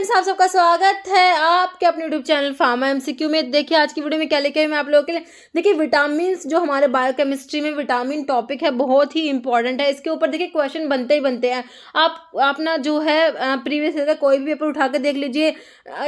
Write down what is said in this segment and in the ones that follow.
Friends, आप सबका स्वागत है आपके अपने यूट्यूब चैनल फार्मा एमसीक्यू में। देखिए आज की वीडियो में क्या लेके आई मैं आप लोगों के लिए। देखिए विटामिन जो हमारे बायोकेमिस्ट्री में विटामिन टॉपिक है बहुत ही इंपॉर्टेंट है। इसके ऊपर देखिए क्वेश्चन बनते ही बनते हैं। आप अपना जो है प्रीवियस ईयर का कोई भी पेपर उठा के देख लीजिए,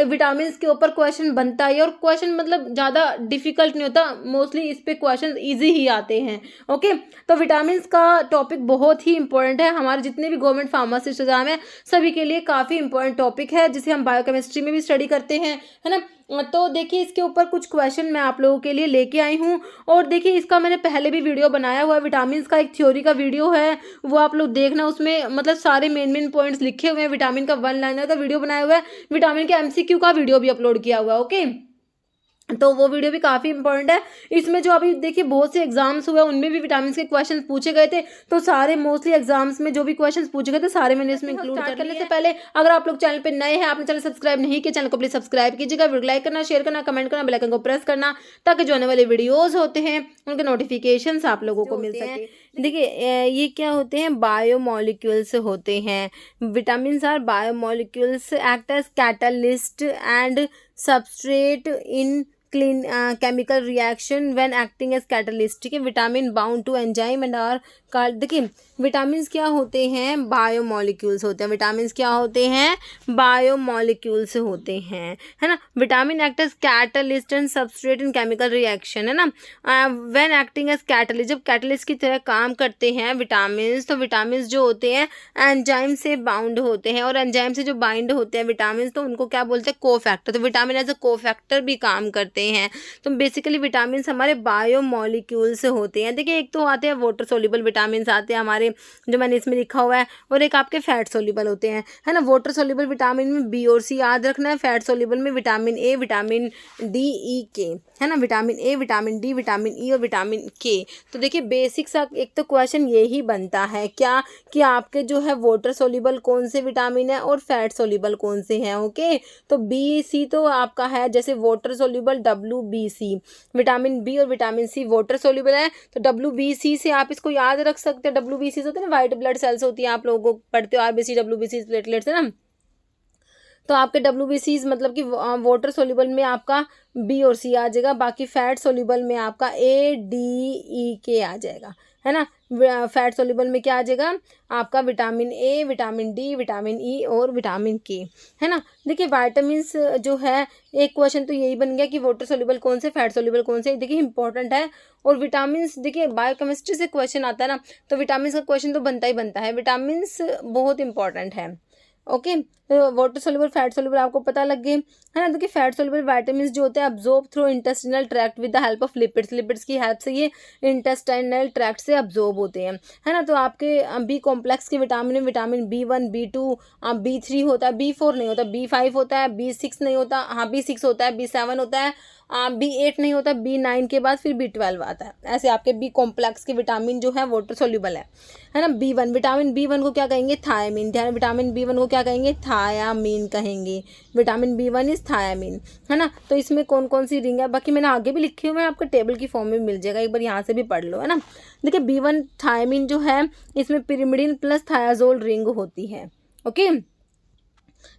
विटामिन के ऊपर क्वेश्चन बनता है और क्वेश्चन मतलब ज़्यादा डिफिकल्ट नहीं होता, मोस्टली इस पे क्वेश्चन ईजी ही आते हैं। ओके, तो विटामिन का टॉपिक बहुत ही इंपॉर्टेंट है। हमारे जितने भी गवर्नमेंट फार्मासिस्ट एग्जाम है सभी के लिए काफ़ी इंपॉर्टेंट टॉपिक है, जिसे हम बायोकेमिस्ट्री में भी स्टडी करते हैं, है ना। तो देखिए इसके ऊपर कुछ क्वेश्चन मैं आप लोगों के लिए लेके आई हूँ। और देखिए इसका मैंने पहले भी वीडियो बनाया हुआ है, विटामिन का एक थ्योरी का वीडियो है, वो आप लोग देखना। उसमें मतलब सारे मेन पॉइंट्स लिखे हुए हैं। विटामिन का 1 लाइनर का वीडियो बनाया हुआ है, विटामिन के एमसीक्यू का वीडियो भी अपलोड किया हुआ है। ओके, तो वो वीडियो भी काफ़ी इंपॉर्टेंट है। इसमें जो अभी देखिए बहुत से एग्जाम्स हुए उनमें भी विटामिन के क्वेश्चंस पूछे गए थे, तो सारे मोस्टली एग्जाम्स में जो भी क्वेश्चंस पूछे गए थे सारे मैंने इसमें इंक्लूड करने से पहले अगर आप लोग चैनल पे नए हैं, आपने चैनल सब्सक्राइब नहीं किया, चैनल को प्लीज सब्सक्राइब कीजिएगा, वीडियो लाइक करना, शेयर करना, कमेंट करना, बेल आइकन को प्रेस करना, ताकि जो आने वाले वीडियोज होते हैं उनके नोटिफिकेशन आप लोगों को मिल सके। देखिए ये क्या होते हैं, बायोमोलिक्यूल्स होते हैं। Vitamin are biomolecules act as catalyst and substrate in clean chemical reaction when acting as catalyst. ठीक है, vitamin bound to enzyme and are called. देखिए विटामिन क्या होते हैं, बायोमोलिक्यूल्स होते हैं। विटामिन क्या होते हैं, बायोमोलिक्यूल्स होते हैं, है ना। Vitamin act as catalyst and substrate in chemical reaction, है ना। व्हेन एक्टिंग एज कैटलिस्ट, जब कैटलिस्ट की तरह काम करते हैं विटामिन, तो विटामिन जो होते हैं एंजाइम से बाउंड होते हैं, और एंजाइम से जो बाइंड होते हैं विटामिन, तो उनको क्या बोलते हैं, कोफैक्टर। तो विटामिन एज अ कोफैक्टर भी काम करते हैं। तो बेसिकली विटामिन हमारे बायोमोलिक्यूल्स होते हैं। देखिए एक तो आते हैं वाटर सोल्यूबल विटामिन आते हैं हमारे, जो मैंने इसमें लिखा हुआ है, और एक आपके फैट सोल्यूबल होते हैं, है ना। वाटर सोल्यूबल विटामिन में बी और सी याद रखना है, फैट सोल्यूबल में विटामिन ए, विटामिन डी, ई, के, है ना। Vitamin A, vitamin D, vitamin ई और विटामिन के। तो देखिए बेसिक सा एक तो क्वेश्चन यही बनता है क्या, कि आपके जो है वाटर सोल्यूबल कौन से विटामिन है और फैट सोल्यूबल कौन से हैं। ओके, तो बी सी तो आपका है, जैसे water soluble WBC, vitamin B और विटामिन सी वाटर सोल्यूबल है, तो WBC से आप इसको याद रख सकते हैं। WBC होते हैं ना, व्हाइट ब्लड सेल्स होती हैं, आप लोगों को पढ़ते हो RBC WBC प्लेटलेट्स, है ना। तो आपके WBC मतलब कि वाटर सोल्यूबल में आपका बी और सी आ जाएगा, बाकी फैट सोल्यूबल में आपका ADEK आ जाएगा, है ना। फैट सोल्यूबल में क्या आ जाएगा आपका, vitamin A, vitamin D, vitamin ई और विटामिन के, है ना। देखिए विटामिन्स जो है, एक क्वेश्चन तो यही बन गया कि वाटर सोल्यूबल कौन से, फैट सोल्यूबल कौन से। देखिए इंपॉर्टेंट है। और विटामिन्स देखिए बायोकेमिस्ट्री से क्वेश्चन आता है ना, तो विटामिन का क्वेश्चन तो बनता ही बनता है। विटामिन्स बहुत इंपॉर्टेंट है। ओके, तो वाटर सोल्यूबल, फैट सोल्यूबल आपको पता लग गए, है ना। देखिए फैट सोल्यूबल विटामिन जो होते हैं absorb through intestinal tract with the help of lipids, lipids की हेल्प से ये इंटेस्टाइनल ट्रैक्ट से अब्जॉर्ब होते हैं, है ना। तो आपके बी कॉम्प्लेक्स के विटामिन में विटामिन B1, B2, B3 होता है, B4 नहीं होता, B5 होता है, B6 नहीं होता, हाँ B6 होता है, B7 होता है, B8 नहीं होता, B9 के बाद फिर B12 आता है। ऐसे आपके बी कॉम्प्लेक्स के विटामिन जो है वाटर सोल्यूबल है ना। B1, विटामिन B1 को क्या कहेंगे, थायमिन। ध्यान, विटामिन B1 को क्या कहेंगे, थायामीन कहेंगे। विटामिन B1 इज थायामीन, है ना। तो इसमें कौन कौन सी रिंग है, बाकी मैंने आगे भी लिखे हुए हैं, आपके टेबल की फॉर्म में मिल जाएगा, एक बार यहाँ से भी पढ़ लो, है ना। देखिए B1 थायमिन जो है, इसमें पिरिमिडिन प्लस थायाजोल रिंग होती है। Okay,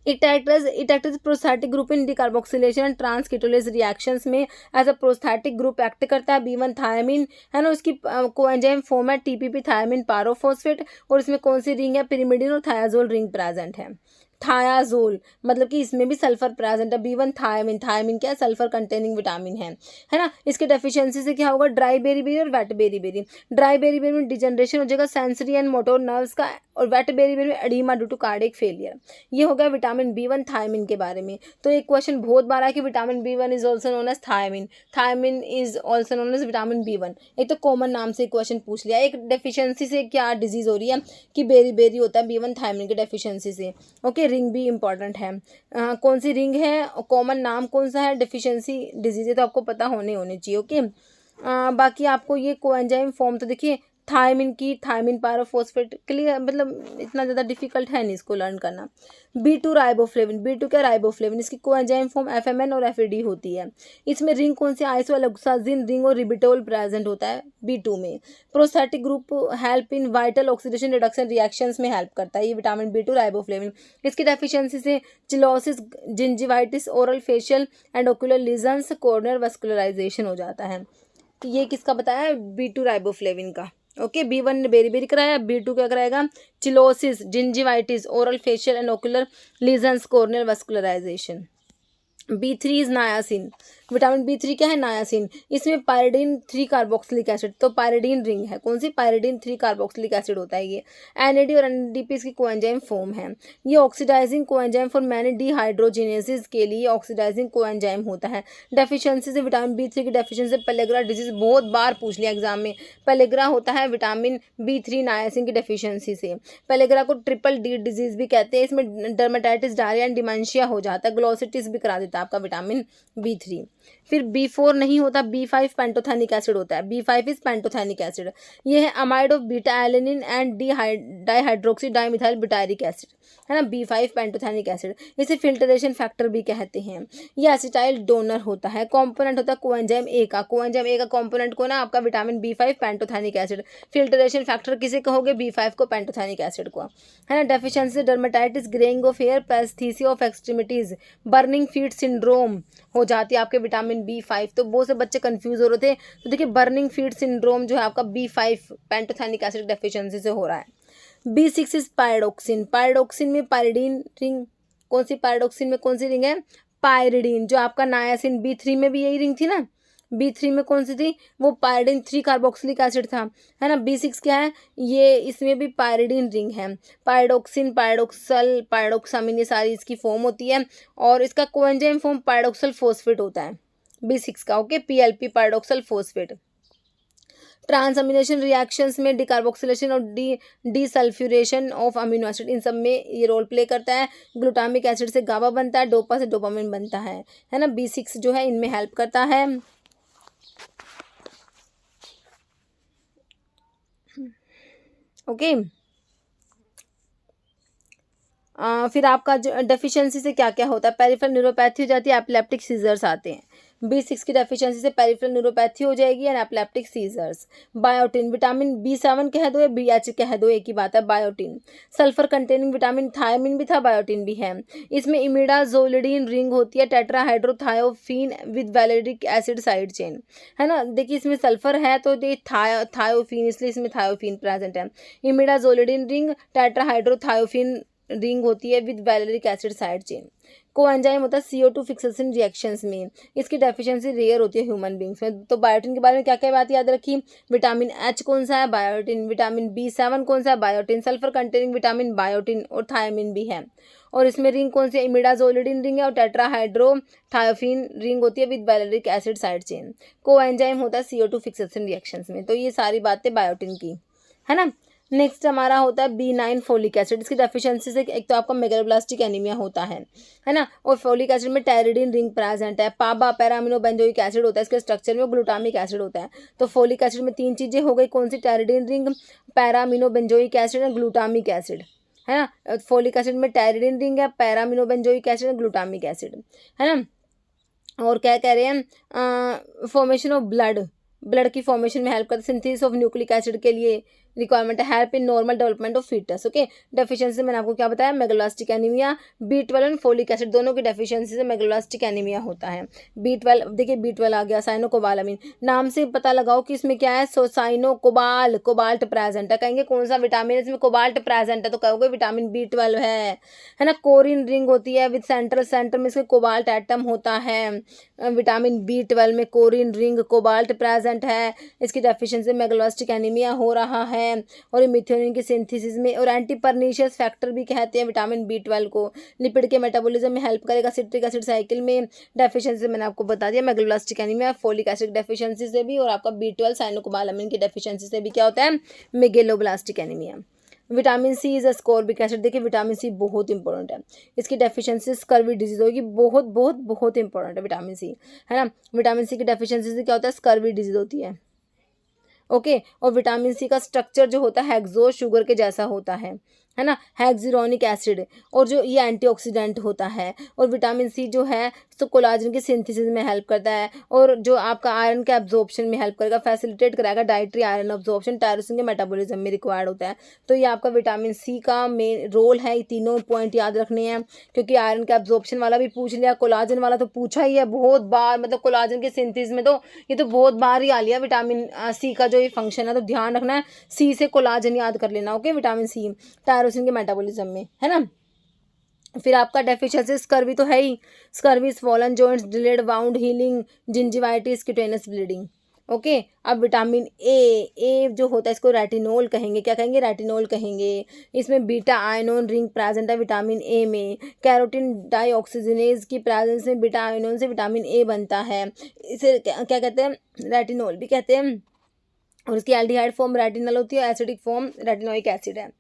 it act as prosthetic group in decarboxylation and transketolase reactions में as a prosthetic group act करता है। B1 थायमिन, है ना। उसकी कोएंजाइम फॉर्म है TPP थायमिन पारोफॉस्फेट, और इसमें कौन सी रिंग है, पिरिमिडिन और थायाजोल रिंग प्रेजेंट है। थायाजोल मतलब कि इसमें भी सल्फर प्रेजेंट है। B1 थायमिन, थायमिन क्या है, सल्फर कंटेनिंग विटामिन है ना। इसके डेफिशिएंसी से क्या होगा, ड्राई बेरी और वेट बेरी। ड्राई बेरी में डिजनरेशन हो जाएगा सेंसरी एंड मोटोर नर्व्स का, और वेट बेरी में oedema due to cardiac failure. ये हो गया विटामिन B1 थायमिन के बारे में। तो एक क्वेश्चन बहुत बार है कि vitamin B1 is also known as thiamine, thiamine is also known as vitamin B1। एक तो कॉमन नाम से क्वेश्चन पूछ लिया। एक डेफिशिएंसी से क्या डिजीज हो रही है, कि बेरी होता है B1 थायमिन के डेफिशिएंसी से। ओके, रिंग भी इंपॉर्टेंट है। कौन सी रिंग है, कॉमन नाम कौन सा है, डेफिशिएंसी डिजीज है, तो आपको पता होने चाहिए। ओके, बाकी आपको ये कोएंजाइम फॉर्म तो देखिए थायमिन की, थायमिन पायरोफॉस्फेट क्लियर, मतलब इतना ज़्यादा डिफिकल्ट है नहीं इसको लर्न करना। B2 राइबोफ्लेविन, B2 क्या राइबोफ्लेविन, इसकी कोएंजाइम फॉर्म FMN और FAD होती है। इसमें रिंग कौन सी, आइसोएलोक्साजिन रिंग और रिबिटोल प्रेजेंट होता है B2 में। Prosthetic group help in vital oxidation reduction reactions में हेल्प करता है ये विटामिन B2 राइबोफ्लेविन। इसकी डेफिशिएंसी से cheilosis, gingivitis, oral facial and ocular lesions, corneal vascularization हो जाता है। तो ये किसका बताया, B2 राइबोफ्लेविन का। ओके, B1 ने बेरी बेरी कराया, B2 क्या कराएगा, cheilosis, gingivitis, oral facial and ocular lesions, corneal vascularization. B3 is niacin, vitamin B3 क्या है, नायासिन। इसमें पायरिडीन 3 कार्बोक्सिलिक एसिड, तो पायरिडीन रिंग है, कौन सी, पायरिडीन 3 कार्बोक्सिलिक एसिड होता है ये। NAD और NADP इसकी कोएंजाइम फॉर्म है। ये ऑक्सीडाइजिंग कोएंजाइम फॉर मैनी डिहाइड्रोजिनेसिस के लिए ऑक्सीडाइजिंग कोएंजाइम होता है। डेफिशिएंसी से विटामिन B3 की डेफिशिएंसी से पेलेग्रा डिजीज बहुत बार पूछ लिया एग्जाम में। पेलेग्रा होता है विटामिन B3 नायासिन की डेफिशिएंसी से। पेलेग्रा को ट्रिपल डी डिजीज भी कहते हैं। इसमें डर्मेटाइटिस, डायरिया एंड डिमेंशिया हो जाता है। ग्लोसिटिस भी करा देता है आपका विटामिन B3। फिर B4 नहीं होता, B5 पेंटोथेनिक एसिड होता है। B5 is pantothenic acid. ये है amide of beta alanine and dihydroxy dimethyl butyric acid, है ना, B5 पेंटोथेनिक एसिड। इसे फिल्टरेशन फैक्टर भी कहते हैं। ये एसिटाइल डोनर होता है। कंपोनेंट होता है कोएंजाइम A का। कोएंजाइम A का कंपोनेंट को ना आपका vitamin B5 pantothenic acid. Filtration factor किसे कहोगे, B5 को, पेंटोथेनिक एसिड को, है ना। Deficiency dermatitis, greying of hair, paresthesia of extremities, burning feet syndrome हो जाती है आपके विटामिन B5। तो बहुत से बच्चे कंफ्यूज हो रहे थे। तो देखिए बर्निंग फीट सिंड्रोम जो है आपका B5 पेंटोथेनिक एसिड डेफिशिएंसी से हो रहा है। B6 is pyroxene. पायरोक्सिन में पायरिडीन रिंग, कौन सी, पायरोक्सिन में कौन सी रिंग है, पायरिडीन। जो आपका नायासिन B3 में भी यही रिंग थी ना, B3 में कौन सी थी, वो पायरिडीन 3 कार्बोक्सिलिक एसिड था, है ना। B6 क्या है, ये इसमें भी पायरिडीन रिंग है। पायरोक्सिन, पायरोक्सल, पायरोक्सामिन, ये सारी इसकी फॉर्म होती है। और इसका कोएंजाइम फॉर्म पायरोक्सल फोस्फेट होता है B6 का। Okay, PLP pyridoxal phosphate. Transamination reactions में डिकार्बोक्सिलेशन और डीसल्फ्यूरेशन ऑफ अमीनो एसिड, इन सब में ये रोल प्ले करता है। ग्लूटामिक एसिड से गाबा बनता है, डोपा से डोपामिन बनता है ना। B6 जो है इनमें हेल्प करता है। ओके, फिर आपका जो डेफिशिएंसी से क्या क्या होता है, पेरिफेरल न्यूरोपैथी हो जाती है, एपिलेप्टिक सीजर्स आते हैं। B6 की डेफिशिएंसी से पेरिफेरल न्यूरोपैथी हो जाएगी and epileptic seizures. Biotin, vitamin B7 कह दो या BH कह दो, एक ही बात है, biotin. Sulphur containing vitamin, thiamine भी था, बायोटिन भी है। इसमें इमिडाजोलिडीन रिंग होती है, टेट्राहाइड्रोथायोफीन with valeric acid side chain, है ना। देखिए इसमें सल्फर है तो ये थायोफीन, इसलिए इसमें थायोफीन प्रेजेंट है। इमिडाजोलिडीन रिंग टेट्राहाइड्रोथायोफीन रिंग होती है with valeric acid side chain. Coenzyme होता है CO2 फिक्सेशन रिएक्शंस में। इसकी डेफिशिएंसी रेयर होती है ह्यूमन बींग्स में। तो बायोटिन के बारे में क्या क्या बात याद रखी, विटामिन H कौन सा है, बायोटिन। विटामिन B7 कौन सा है, biotin. Sulphur containing vitamin, biotin और थायमिन भी है। और इसमें रिंग कौन सी है, इमिडाजोलिडीन रिंग है और टेट्राहाइड्रोथायोफीन रिंग होती है with valeric acid side chain. Coenzyme होता है CO2 फिक्सेशन रिएक्शंस में। तो ये सारी बातें बायोटिन की, है ना। नेक्स्ट हमारा होता है B9 फोलिक एसिड। इसकी डेफिशिएंसी से एक तो आपका मेगालोब्लास्टिक एनीमिया होता है ना। और फोलिक एसिड में टेरिडीन रिंग प्रेजेंट है। पाबा पैरामिनो बेंजोइक एसिड होता है, इसके स्ट्रक्चर में ग्लूटामिक एसिड होता है। तो फोलिक एसिड में 3 चीजें हो गई, कौन सी, टेरिडीन रिंग, पैरामिनो बेंजोइक एसिड और ग्लूटामिक एसिड, है ना। फोलिक एसिड में टेरिडीन रिंग है, पैरामिनो बेंजोइक एसिड और ग्लूटामिक एसिड, है ना। और क्या कह रहे हैं, फॉर्मेशन ऑफ ब्लड की फॉर्मेशन में हेल्प करता है। सिंथेसिस ऑफ न्यूक्लिक एसिड के लिए रिक्वायरमेंट है, help in normal development of foetus. Okay, deficiency मैंने आपको क्या बताया, megaloblastic anaemia. B12 and folic acid दोनों की डेफिशिएंसी से मेगालोब्लास्टिक एनीमिया होता है। B12, देखिए B12 आ गया, साइनोकोबालामिन। नाम से पता लगाओ कि इसमें क्या है, साइनोकोबाल, कोबाल्ट प्रेजेंट है। कहेंगे कौन सा विटामिन है इसमें कोबाल्ट प्रेजेंट है, तो कहोगे विटामिन B12 है ना। कोरिन रिंग होती है विद सेंटर में इसके कोबाल्ट एटम होता है। विटामिन B12 में कोरिन रिंग, कोबाल्ट प्रेजेंट है। इसकी डेफिशिएंसी मेगालोब्लास्टिक एनीमिया हो रहा है। और मिथ्योनिन की सिंथेसिस में। और एंटी परनीशियस फैक्टर भी कहते हैं विटामिन B12 को। लिपिड के मेटाबॉलिज्म में हेल्प करेगा। सिट्रिक एसिड साइकिल में डेफिशिएंसी मैंने आपको बता दिया, megaloblastic anaemia, folic acid deficiency से भी, और आपका B12 साइनोकोबालामिन की डेफिशिएंसी से भी क्या होता है, megaloblastic anaemia. Vitamin C is ascorbic acid. देखिए विटामिन C बहुत इंपॉर्टेंट है, इसकी डेफिशिएंसी स्कर्वी डिजीज होगी, बहुत बहुत बहुत इंपॉर्टेंट है विटामिन C, है ना। विटामिन C की डेफिशिएंसी से क्या होता है, स्कर्वी डिजीज होती है। ओके। और विटामिन सी का स्ट्रक्चर जो होता है हेक्सोस शुगर के जैसा होता है ना, हेक्सिरोनिक एसिड, और जो ये एंटीऑक्सीडेंट होता है। और विटामिन सी जो है तो कोलाजन की सिंथेसिस में हेल्प करता है, और जो आपका आयरन के एब्जॉर्प्शन में हेल्प करेगा, फैसिलिटेट कराएगा डाइटरी आयरन एब्जॉर्प्शन, टायरोसिन के मेटाबॉलिज्म में रिक्वायर्ड होता है। तो ये आपका विटामिन सी का मेन रोल है। ये तीनों पॉइंट याद रखने हैं, क्योंकि आयरन के एब्जॉर्प्शन वाला भी पूछ लिया, कोलाजन वाला तो पूछा ही है बहुत बार, मतलब कोलाजन के सिंथेसिस में तो ये तो बहुत बार ही आ लिया विटामिन सी का जो ये फंक्शन है, तो ध्यान रखना है, सी से कोलाजन याद कर लेना। ओके, विटामिन सी टायरोसिन के मेटाबॉलिज्म में, है ना। फिर आपका डेफिशिएंसी स्कर्वी तो है ही, scurvy, swollen joints, delayed wound healing, gingivitis, cutaneous bleeding. Okay. अब विटामिन ए जो होता है इसको रेटिनोल कहेंगे, क्या कहेंगे, रेटिनोल कहेंगे। इसमें बीटा आयनोन रिंग प्रेजेंट है विटामिन ए में, कैरोटीन डाइऑक्सीजनेज की प्रेजेंस में बीटा आयनोन से विटामिन ए बनता है, इसे क्या कहते हैं, रेटिनोल भी कहते हैं। और उसकी एल्डिहाइड फॉर्म रेटिनल होती है, एसिडिक फॉर्म रेटिनोइक एसिड है।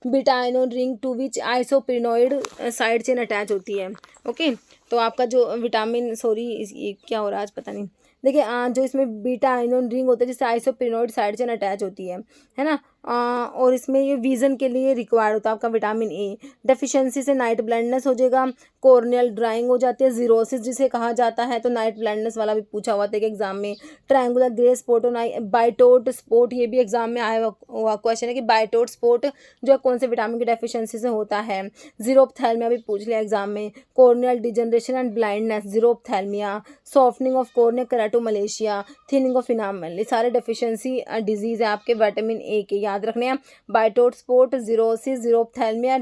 Beta ionone ring to which isoprenoid side chain attach होती है। ओके। तो आपका जो विटामिन, सॉरी ये क्या हो रहा है आज पता नहीं, देखिए जो इसमें बीटा आयनोन रिंग होता है जिससे आइसोप्रिनोइड साइड चेन अटैच होती है ना। और इसमें ये विजन के लिए रिक्वायर्ड होता है आपका विटामिन ए। डेफिशिएंसी से नाइट ब्लाइंडनेस हो जाएगा, कॉर्नियल ड्राइंग हो जाती है, जीरोसिस जिसे कहा जाता है, तो नाइट ब्लाइंडनेस वाला भी पूछा हुआ था कि एग्जाम में। ट्रायंगुलर ग्रे स्पॉट और बाइटोट स्पॉट, ये भी एग्जाम में आया हुआ क्वेश्चन है कि बाइटोट स्पॉट जो है कौन से विटामिन की डेफिशिएंसी से होता है। जीरोप्थैल्मिया भी पूछ लिया एग्जाम में। Corneal degeneration and blindness, xerophthalmia, softening of cornea, keratomalacia, thinning of enamel, ये सारे डेफिशिएंसी डिजीज है आपके विटामिन ए के, याद रखने हैं। Bitot spot, xerosis, xerophthalmia,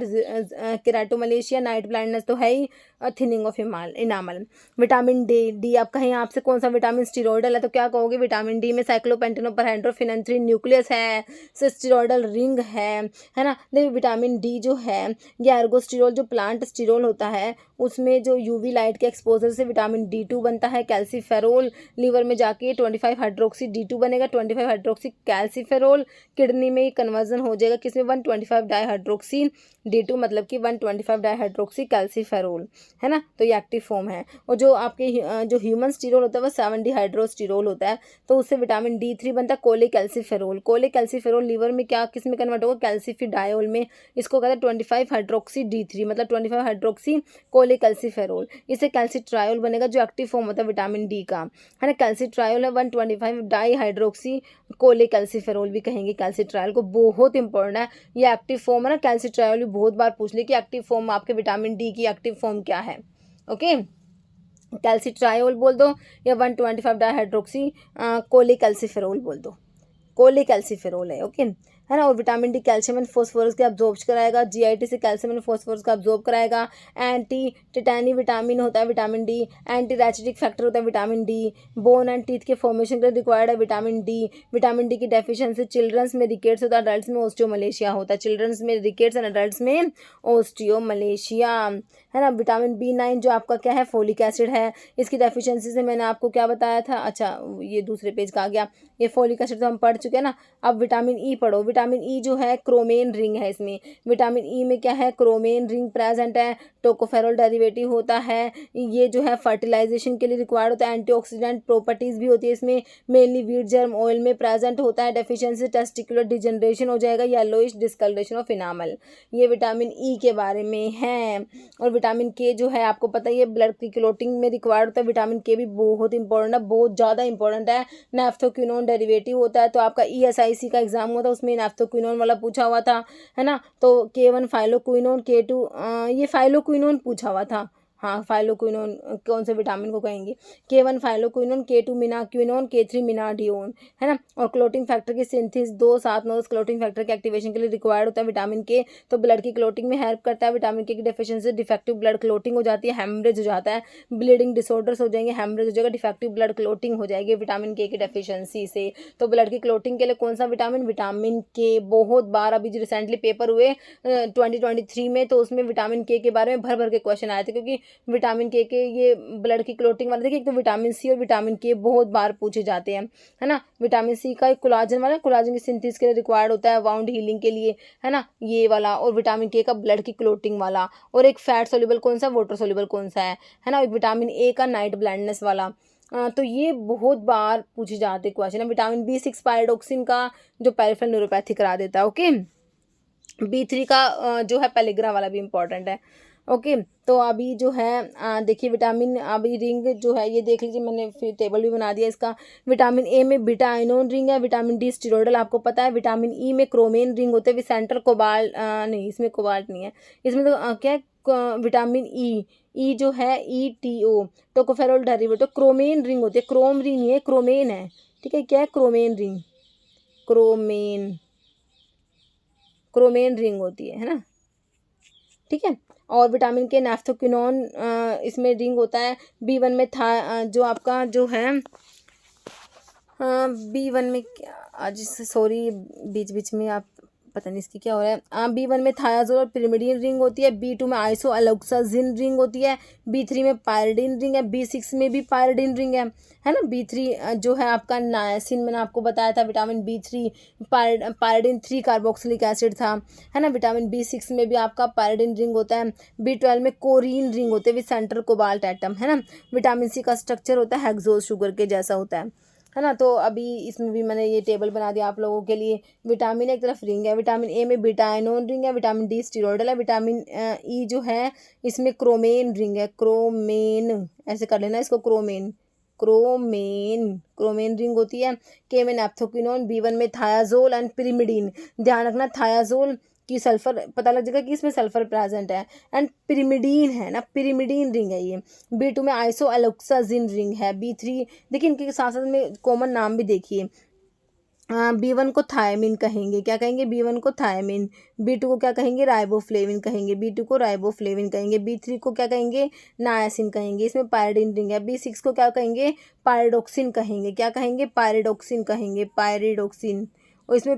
keratomalacia, night blindness तो है ही, thinning of enamel. Vitamin D आप कहें आपसे कौन सा विटामिन स्टीरोइडल है, तो क्या कहोगे, विटामिन डी में साइक्लोपेंटेनोपरहेड्रोफिनेंथ्रीन न्यूक्लियस है, स्टीरोइडल रिंग है ना। देखिए विटामिन डी जो है ये एर्गोस्टिरोल, जो प्लांट स्टीरोल होता है उसमें जो यूवी लाइट के एक्सपोजर से विटामिन D2 बनता है। कैल्सीफेरोल लीवर में जाके 25 हाइड्रोक्सी D2 बनेगा, 25 हाइड्रोक्सी कैल्सीफेरोल, किडनी में कन्वर्जन हो जाएगा किसमें, 125 डाईहाइड्रोक्सी D2, मतलब कि 125 डाईहाइड्रोक्सी कैल्सीफेरोल, है ना। तो ये एक्टिव फॉर्म है। और जो आपके जो ह्यूमन स्टीरोल होता है वो 70 हाइड्रोस्टीरोल होता है, तो उससे विटामिन D3 बनता है, कोलेकैल्सीफेरोल। कोलेकैल्सीफेरोल लीवर में क्या किस में कन्वर्ट होगा, कैल्सीफिडायोल में, इसको कहते हैं 25 हाइड्रोक्सी D3, मतलब 25 हाइड्रोक्सी कोलेकैल्सीफेरोल। इससे कैल्सीट्रायोल बनेगा जो एक्टिव फॉर्म होता है विटामिन डी का, है ना। कैल्सीट्रायोल है 125 डाईहाइड्रोक्सी कोलेकैल्सीफेरोल भी कहेंगे कैल्सीट्रायोल को, बहुत इंपॉर्टेंट है ये एक्टिव फॉर्म है ना। कैल्सीट्रायोल भी बहुत बार पूछ ली कि एक्टिव फॉर्म आपके विटामिन डी की एक्टिव फॉर्म क्या है। ओके, कैल्सीट्रायोल बोल दो या 125 डाईहाइड्रोक्सी कोलेकैल्सीफेरोल बोल दो, कोलेकैल्सीफेरोल है। ओके, है ना। और vitamin D calcium and phosphorus के अब्जॉर्ब कराएगा, जीआईटी से कैल्शियम एंड फॉस्फोरस का अब्जॉर्ब कराएगा। एंटी टिटैनी विटामिन होता है विटामिन डी, एंटी रैचिटिक फैक्टर होता है vitamin D, bone and teeth के फॉर्मेशन के लिए रिक्वायर्ड है विटामिन डी। विटामिन डी की डेफिशिएंसी चिल्ड्रंस में रिकेट्स होता है, अडल्ट्स में ऑस्टियोमलेशिया होता है, चिल्ड्रंस में रिकेट्स एंड अडल्ट्स में ऑस्टियोमलेशिया, है ना। विटामिन B9 जो आपका क्या है, फोलिक एसिड है, इसकी डेफिशिएंसी से मैंने आपको क्या बताया था, अच्छा ये दूसरे पेज का आ गया, ये फोलिक एसिड तो हम पढ़ चुके हैं ना। अब विटामिन ई पढ़ो, विटामिन ई जो है क्रोमेन रिंग है, इसमें विटामिन ई में क्या है, क्रोमेन रिंग प्रेजेंट है, टोकोफेरोल डेरिवेटिव होता है, ये जो है फर्टिलाइजेशन के लिए रिक्वायर्ड होता है, एंटीऑक्सीडेंट प्रॉपर्टीज भी होती है इसमें, मेनली वीट जर्म ऑयल में प्रेजेंट होता है। डेफिशिएंसी टेस्टिकुलर डिजनरेशन हो जाएगा, येलोइश डिस्कलरेशन ऑफ इनामल, ये विटामिन ई के बारे में है। और विटामिन के जो है आपको पता ही है ब्लड की क्लोटिंग में रिक्वायर्ड होता है, विटामिन के भी बहुत इंपॉर्टेंट है, बहुत ज़्यादा इंपॉर्टेंट है। नैफ्थोक्विनोन डेरिवेटिव होता है, तो आपका ESIC का एग्जाम हुआ था उसमें नैफ्थोक्विनोन वाला पूछा हुआ था, है ना। तो K1 फाइलोक्विनोन, K2 ये फाइलोक्विनोन पूछा हुआ था, हाँ फाइलोक्विनोन कौन से विटामिन को कहेंगे, K1 फाइलोक्विनोन, K2 मिनाक्विनोन, K3 मिनाडियोन, है ना। और क्लोटिंग फैक्टर की सिंथेसिस 2-7-9 क्लोटिंग फैक्टर के एक्टिवेशन के लिए रिक्वायर्ड होता है विटामिन के, तो ब्लड की क्लोटिंग में हेल्प करता है। विटामिन के की डेफिशिएंसी डिफेक्टिव ब्लड क्लोटिंग हो जाती है, हेमरेज हो जाता है, ब्लीडिंग डिसऑर्डर्स हो जाएंगे, हेमरेज हो जाएगा, डिफेक्टिव ब्लड क्लोटिंग हो जाएगी विटामिन के की डेफिशिएंसी से। तो ब्लड की क्लोटिंग के लिए कौन सा विटामिन, विटामिन के, बहुत बार अभी जो रिसेंटली पेपर हुए 2023 में, तो उसमें विटामिन के बारे में भर भर के क्वेश्चन आए थे, क्योंकि विटामिन के ये ब्लड की क्लोटिंग वाले, देखिए एक तो विटामिन सी और विटामिन के बहुत बार पूछे जाते हैं, है ना। विटामिन सी का कोलाजन वाला, कोलाजन की सिंथेसिस के लिए रिक्वायर्ड होता है, वाउंड हीलिंग के लिए, है ना, ये वाला। और विटामिन के का ब्लड की क्लोटिंग वाला। और एक फैट सोल्यूबल कौन सा, वाटर सोल्यूबल कौन सा है ना। एक विटामिन ए का नाइट ब्लाइंडनेस वाला, तो ये बहुत बार पूछे जाते क्वेश्चन है। विटामिन B6 पायरोडोक्सिन का जो पेरिफेरल न्यूरोपैथी करा देता है। ओके, B3 का जो है पेलिग्रा वाला भी इम्पोर्टेंट है। ओके, तो अभी जो है देखिए विटामिन अभी रिंग जो है ये देख लीजिए, मैंने फिर टेबल भी बना दिया इसका। विटामिन ए में बीटा आयनोन रिंग है, विटामिन डी स्टीरोडल आपको पता है, विटामिन ई में क्रोमेन रिंग होते हैं, सेंट्रल कोबाल्ट नहीं, इसमें कोबाल्ट नहीं है, इसमें तो क्या है, विटामिन ई जो है ETO tocopherol derivative chromane ring होती है, क्रोम रिंग नहीं है, क्रोमेन है। ठीक है, क्या है, क्रोमेन रिंग, क्रोमेन रिंग होती है ना। ठीक है, और विटामिन के नैफ्थोक्विनोन इसमें रिंग होता है। B1 में था जो आपका जो है B1 में आज सॉरी बीच बीच में आप पता नहीं इसकी क्या हो रहा है। B1 में थायाजोल और पिरिमिडीन रिंग होती है, B2 में आइसोएलोक्साजिन रिंग होती है, B3 में पायरिडीन रिंग है, B6 में भी पायरिडीन रिंग है ना। B3 जो है आपका नायसिन, मैंने आपको बताया था, vitamin B3 pyridine 3 carboxylic acid था, है ना। विटामिन B6 में भी आपका पायरिडीन रिंग होता है। B12 में कोरीन रिंग होते हैं विद सेंट्रल कोबाल्ट एटम, है ना। विटामिन C का स्ट्रक्चर होता है हेक्सोज शुगर के जैसा होता है ना। तो अभी इसमें भी मैंने ये टेबल बना दिया आप लोगों के लिए। विटामिन एक तरफ रिंग है, विटामिन ए में बीटा आयनोन रिंग है, विटामिन डी स्टीरोडल है, विटामिन ई जो है इसमें क्रोमेन रिंग है, क्रोमेन ऐसे कर लेना इसको, क्रोमेन रिंग होती है। के में नैप्थोक्विनोन, B1 में थायाजोल एंड पिरिमिडीन, ध्यान रखना थायाजोल की सल्फर पता लग जाएगा कि इसमें सल्फर प्रेजेंट है, एंड पिरिमिडीन है ना, पिरिमिडीन रिंग है ये। B2 में आइसोएलोक्साजिन रिंग है। B3 देखिए इनके साथ साथ में कॉमन नाम भी देखिए। B1 को थायमिन कहेंगे, क्या कहेंगे, B1 को थायमिन, B2 को क्या कहेंगे, राइबोफ्लेविन कहेंगे, B2 को राइबोफ्लेविन कहेंगे, B3 को क्या कहेंगे, नायासिन कहेंगे। इसमें पायरिडीन रिंग है। B6 को क्या कहेंगे, पायरिडोक्सिन कहेंगे, क्या कहेंगे, पायरिडोक्सिन कहेंगे, पायरिडोक्सिन, और इसमें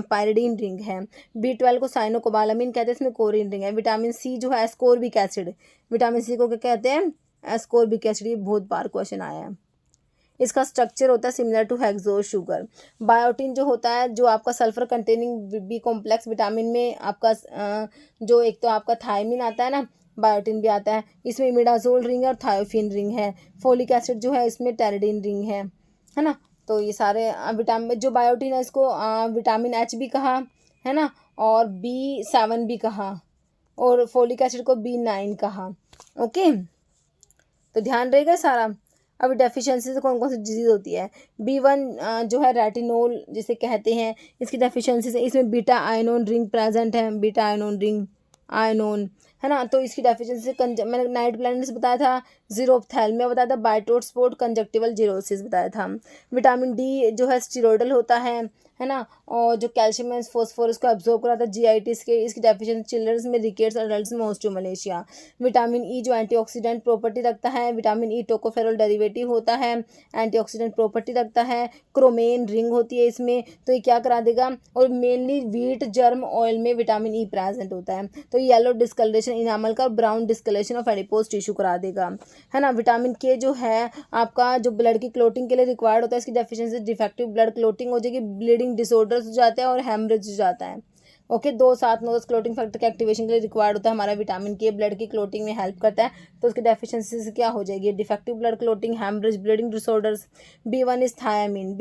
पायरिडीन रिंग है। B12 को साइनोकोबालामिन कहते हैं, इसमें कोरिन रिंग है। विटामिन C जो है एस्कोर्बिक एसिड, विटामिन C को क्या कहते हैं, एस्कोर्बिक एसिड, ये बहुत बार क्वेश्चन आया है। इसका स्ट्रक्चर होता है similar to hexose sugar. Biotin जो होता है, जो आपका sulphur containing B complex vitamin में आपका जो एक तो आपका थायमिन आता है ना, बायोटिन भी आता है, इसमें इमिडाजोल रिंग है और थायोफिन रिंग है। फोलिक एसिड जो है इसमें टेरिडीन रिंग है ना। तो ये सारे विटामिन, जो बायोटिन है इसको विटामिन H भी कहा, है ना, और B7 भी कहा, और फोलिक एसिड को B9 कहा। ओके, तो ध्यान रहेगा सारा। अब डेफिशिएंसी से कौन कौन सी डिजीज होती है। B1 जो है रेटिनोल जिसे कहते हैं, इसकी डेफिशिएंसी से इसमें बीटा आयनोन रिंग प्रेजेंट है, बीटा आयनोन रिंग, आयनोन, है ना। तो इसकी डेफिशिएंसी से मैंने नाइट ब्लाइंडनेस बताया था, जीरोप्थैल्मिया बताया था, बाइटोट स्पॉट, कंजक्टिवल जीरोसिस बताया था। विटामिन डी जो है स्टीरोडल होता है ना, और जो कैल्शियम एंड फॉस्फोरस को एब्जॉर्ब कराता है GITs के, इसकी डेफिशिएंसी चिल्ड्रंस में, रिकेट्स, एडल्ट्स में ऑस्टियोमलेशिया। विटामिन ई जो एंटीऑक्सीडेंट प्रॉपर्टी रखता है, विटामिन ई टोकोफेरोल डेरिवेटिव होता है, एंटीऑक्सीडेंट प्रॉपर्टी रखता है, क्रोमेन रिंग होती है इसमें, तो ये क्या करा देगा, और मेनली व्हीट जर्म ऑयल में विटामिन ई प्रेजेंट होता है, तो येलो डिस्कलरेशन इनामल का, brown discoloration of adipose tissue करा देगा, है ना। विटामिन के जो है आपका जो ब्लड की क्लोटिंग के लिए रिक्वायर्ड होता है, इसकी डेफिशिएंसी डिफेक्टिव ब्लड क्लोटिंग हो जाएगी, ब्लीडिंग डिसऑर्डर्स हो जाते हैं और हेमरेज हो जाता है। ओके, 2, 7, 9 क्लोटिंग फैक्टर के एक्टिवेशन के लिए रिक्वायर्ड होता है हमारा विटामिन के, ब्लड की क्लोटिंग में हेल्प करता है, तो उसकी डेफिशिएंसी से क्या हो जाएगी, defective blood clotting, haemorrhage, bleeding disorders. B1 is thiamine,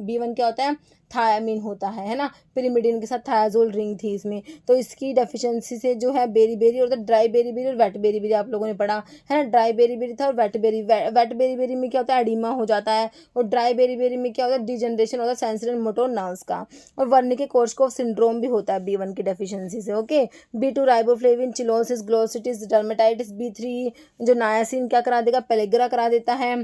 B1 क्या होता है, थायामिन होता है ना। पिरिमिडीन के साथ थायाजोल रिंग थी इसमें, तो इसकी डेफिशिएंसी से जो है बेरी और ड्राई बेरी और वेट बेरी आप लोगों ने पढ़ा है ना। ड्राई बेरी था और वेट बेरी में क्या होता है, एडिमा हो जाता है, और ड्राई बेरी में क्या होता है, डिजनरेशन होता है सेंसरी एंड मोटर नर्व्स का, और वर्निके कोर्सकोफ सिंड्रोम भी होता है B1 की डेफिशिएंसी से। Okay, B2 riboflavin, cheilosis, glossitis, dermatitis, B3 जो नायासिन क्या करा देगा, पेलेग्रा करा देता है,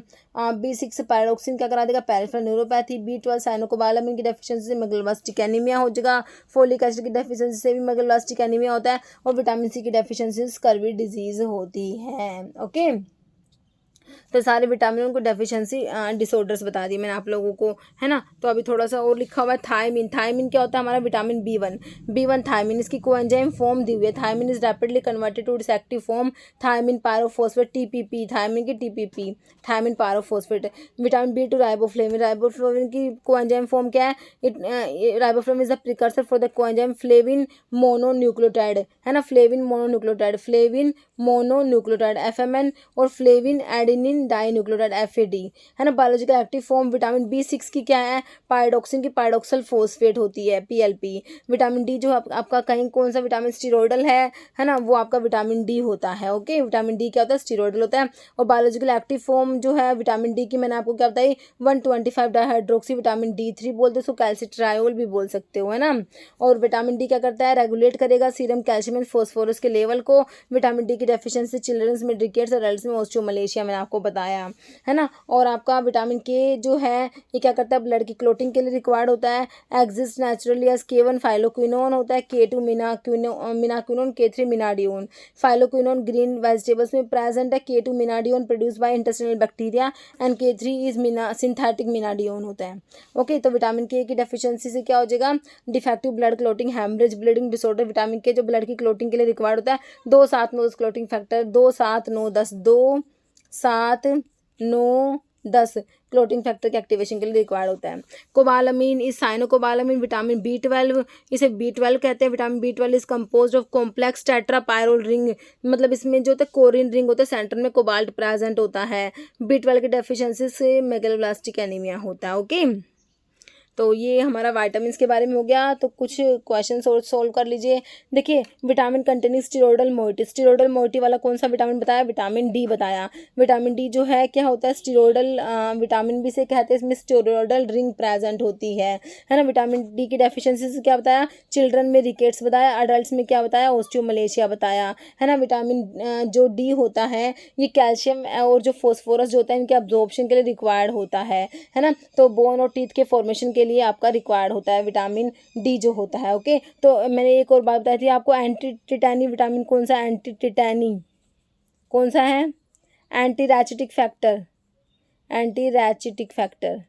B6 पायरोक्सिन क्या करा देगा, पेरिफेरल न्यूरोपैथी, B12 साइनोकोबालामिन की डेफिशिएंसी से मेगलोब्लास्टिक एनीमिया हो जाएगा, फोलिक एसिड की डेफिशिएंसी से भी मेगलोब्लास्टिक एनीमिया होता है, और विटामिन C की डेफिशिएंसी से स्कर्वी डिजीज होती है। ओके, तो सारे विटामिन को डेफिशिएंसी डिसऑर्डर्स बता दिए मैंने आप लोगों को, है ना। तो अभी थोड़ा सा और लिखा हुआ है थायमिन। थायमिन क्या होता है, हमारा विटामिन B1 थायमिन, इसकी कोएंजाइम फॉर्म दी हुई है। Thiamine is rapidly converted to its active form thiamine pyrophosphate, TPP, thiamine की TPP, thiamine pyrophosphate. Vitamin B2 riboflavin की कोएंजाइम फॉर्म क्या है, riboflavin is the precursor for the coenzyme flavin mononucleotide, है ना, flavin mononucleotide, FMN, और flavin adenine adenine dinucleotide FAD, है ना। Biological active form vitamin B6 की क्या है, पायरोक्सिन की पायरोक्सल फोस्फेट होती है, PLP। विटामिन डी जो आपका कहीं कौन सा विटामिन स्टीरोइडल है ना, वो आपका विटामिन डी होता है। ओके, विटामिन डी क्या होता है, स्टीरोइडल होता है। और बायोलॉजिकल एक्टिव फॉर्म जो है विटामिन डी की मैंने आपको क्या बताई, 125 डाइहाइड्रोक्सी विटामिन D3 बोलते हो, उसको कैल्सिट्रायोल भी बोल सकते हो, है ना। और विटामिन डी क्या करता है, रेगुलेट करेगा सीरम कैल्शियम एंड फास्फोरस के लेवल को। विटामिन डी की डेफिशिएंसी चिल्ड्रंस में, रिकेट्स और एडल्ट्स में ऑस्टियोमलेशिया मैंने आपको बताया, है ना। और आपका विटामिन के जो है ये क्या करता है, ब्लड की क्लोटिंग के लिए रिक्वायर्ड होता है। Exist naturally as K1 phylloquinone होता है, K2 मिनाक्विनोन, K3 मिनाडियोन। Phylloquinone green vegetables में प्रेजेंट है, K2 मिनाडियोन produce by intestinal bacteria and K3 is synthetic मिनाडियोन होता है। ओके, तो विटामिन के की डेफिशिएंसी से क्या हो जाएगा, defective blood clotting, haemorrhage, bleeding disorder. Vitamin K जो ब्लड की क्लोटिंग के लिए रिक्वायर्ड होता है, 2, 7, 9 क्लोटिंग फैक्टर, 2, 7, 9, 10, 2, 7, 9, 10 क्लोटिंग फैक्टर के एक्टिवेशन के लिए रिक्वायर्ड होता है। कोबालामीन इस साइनोकोबालामीन विटामिन B12, इसे B12 कहते हैं। Vitamin B12 is composed of complex tetrapyrrole ring, मतलब इसमें जो होता है कोरिन रिंग होता है, सेंटर में कोबाल्ट प्रेजेंट होता है। B12 की डेफिशिएंसी से मेगालोब्लास्टिक एनीमिया होता है। ओके, तो ये हमारा विटामिन के बारे में हो गया। तो कुछ क्वेश्चन और सोल्व कर लीजिए। देखिए, vitamin containing steroidal moiety, steroidal moiety वाला कौन सा विटामिन बताया, विटामिन डी बताया। विटामिन डी जो है क्या होता है, स्टीरोइडल विटामिन बी से कहते हैं, इसमें स्टीरोइडल रिंग प्रेजेंट होती है ना। विटामिन डी की डेफिशिएंसी से क्या बताया, चिल्ड्रन में रिकेट्स बताया, अडल्ट में क्या बताया, ऑस्टियोमलेशिया बताया, है ना। विटामिन जो डी होता है ये कैल्शियम और जो फॉस्फोरस जो होता है इनके अब्जॉर्प्शन के लिए रिक्वायर्ड होता है ना। तो बोन और टीथ के फॉर्मेशन के लिए आपका रिक्वायर्ड होता है विटामिन डी जो होता है। ओके, तो मैंने एक और बात बताई थी आपको, एंटी टिटैनी विटामिन कौन सा, एंटी टिटैनी कौन सा है, एंटी रैचिटिक फैक्टर, एंटी रैचिटिक फैक्टर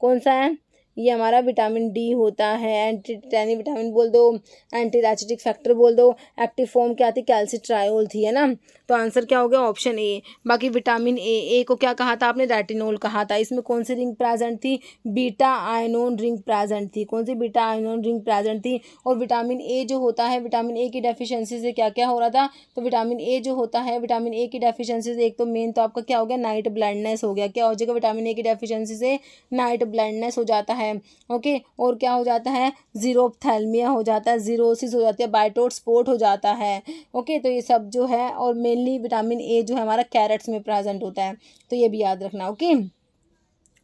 कौन सा है, ये हमारा विटामिन डी होता है। एंटी टिटैनी विटामिन बोल दो, एंटी रैचिटिक फैक्टर बोल दो। एक्टिव फॉर्म क्या थी, कैल्सिट्रायोल थी, है ना। तो आंसर क्या हो गया, ऑप्शन ए। बाकी विटामिन ए को क्या कहा था आपने, रेटिनोल कहा था। इसमें कौन सी रिंग प्रेजेंट थी, बीटा आयनोन रिंग प्रेजेंट थी। कौन सी, बीटा आयनोन रिंग प्रेजेंट थी। और विटामिन ए जो होता है, विटामिन ए की डेफिशिएंसी से क्या क्या हो रहा था, तो विटामिन ए जो होता है, विटामिन ए की डेफिशिएंसी से एक तो मेन तो आपका क्या हो गया, नाइट ब्लाइंडनेस हो गया। क्या हो जाएगा, विटामिन ए की डेफिशिएंसी से नाइट ब्लाइंडनेस हो जाता है। ओके, और क्या हो जाता है, जीरोप्थैल्मिया हो जाता है, जीरोसिस हो जाती है, बाइटोट स्पॉट हो जाता है। ओके, तो ये सब जो है, और मेनली विटामिन ए जो है हमारा कैरेट्स में प्रेजेंट होता है, तो ये भी याद रखना। ओके,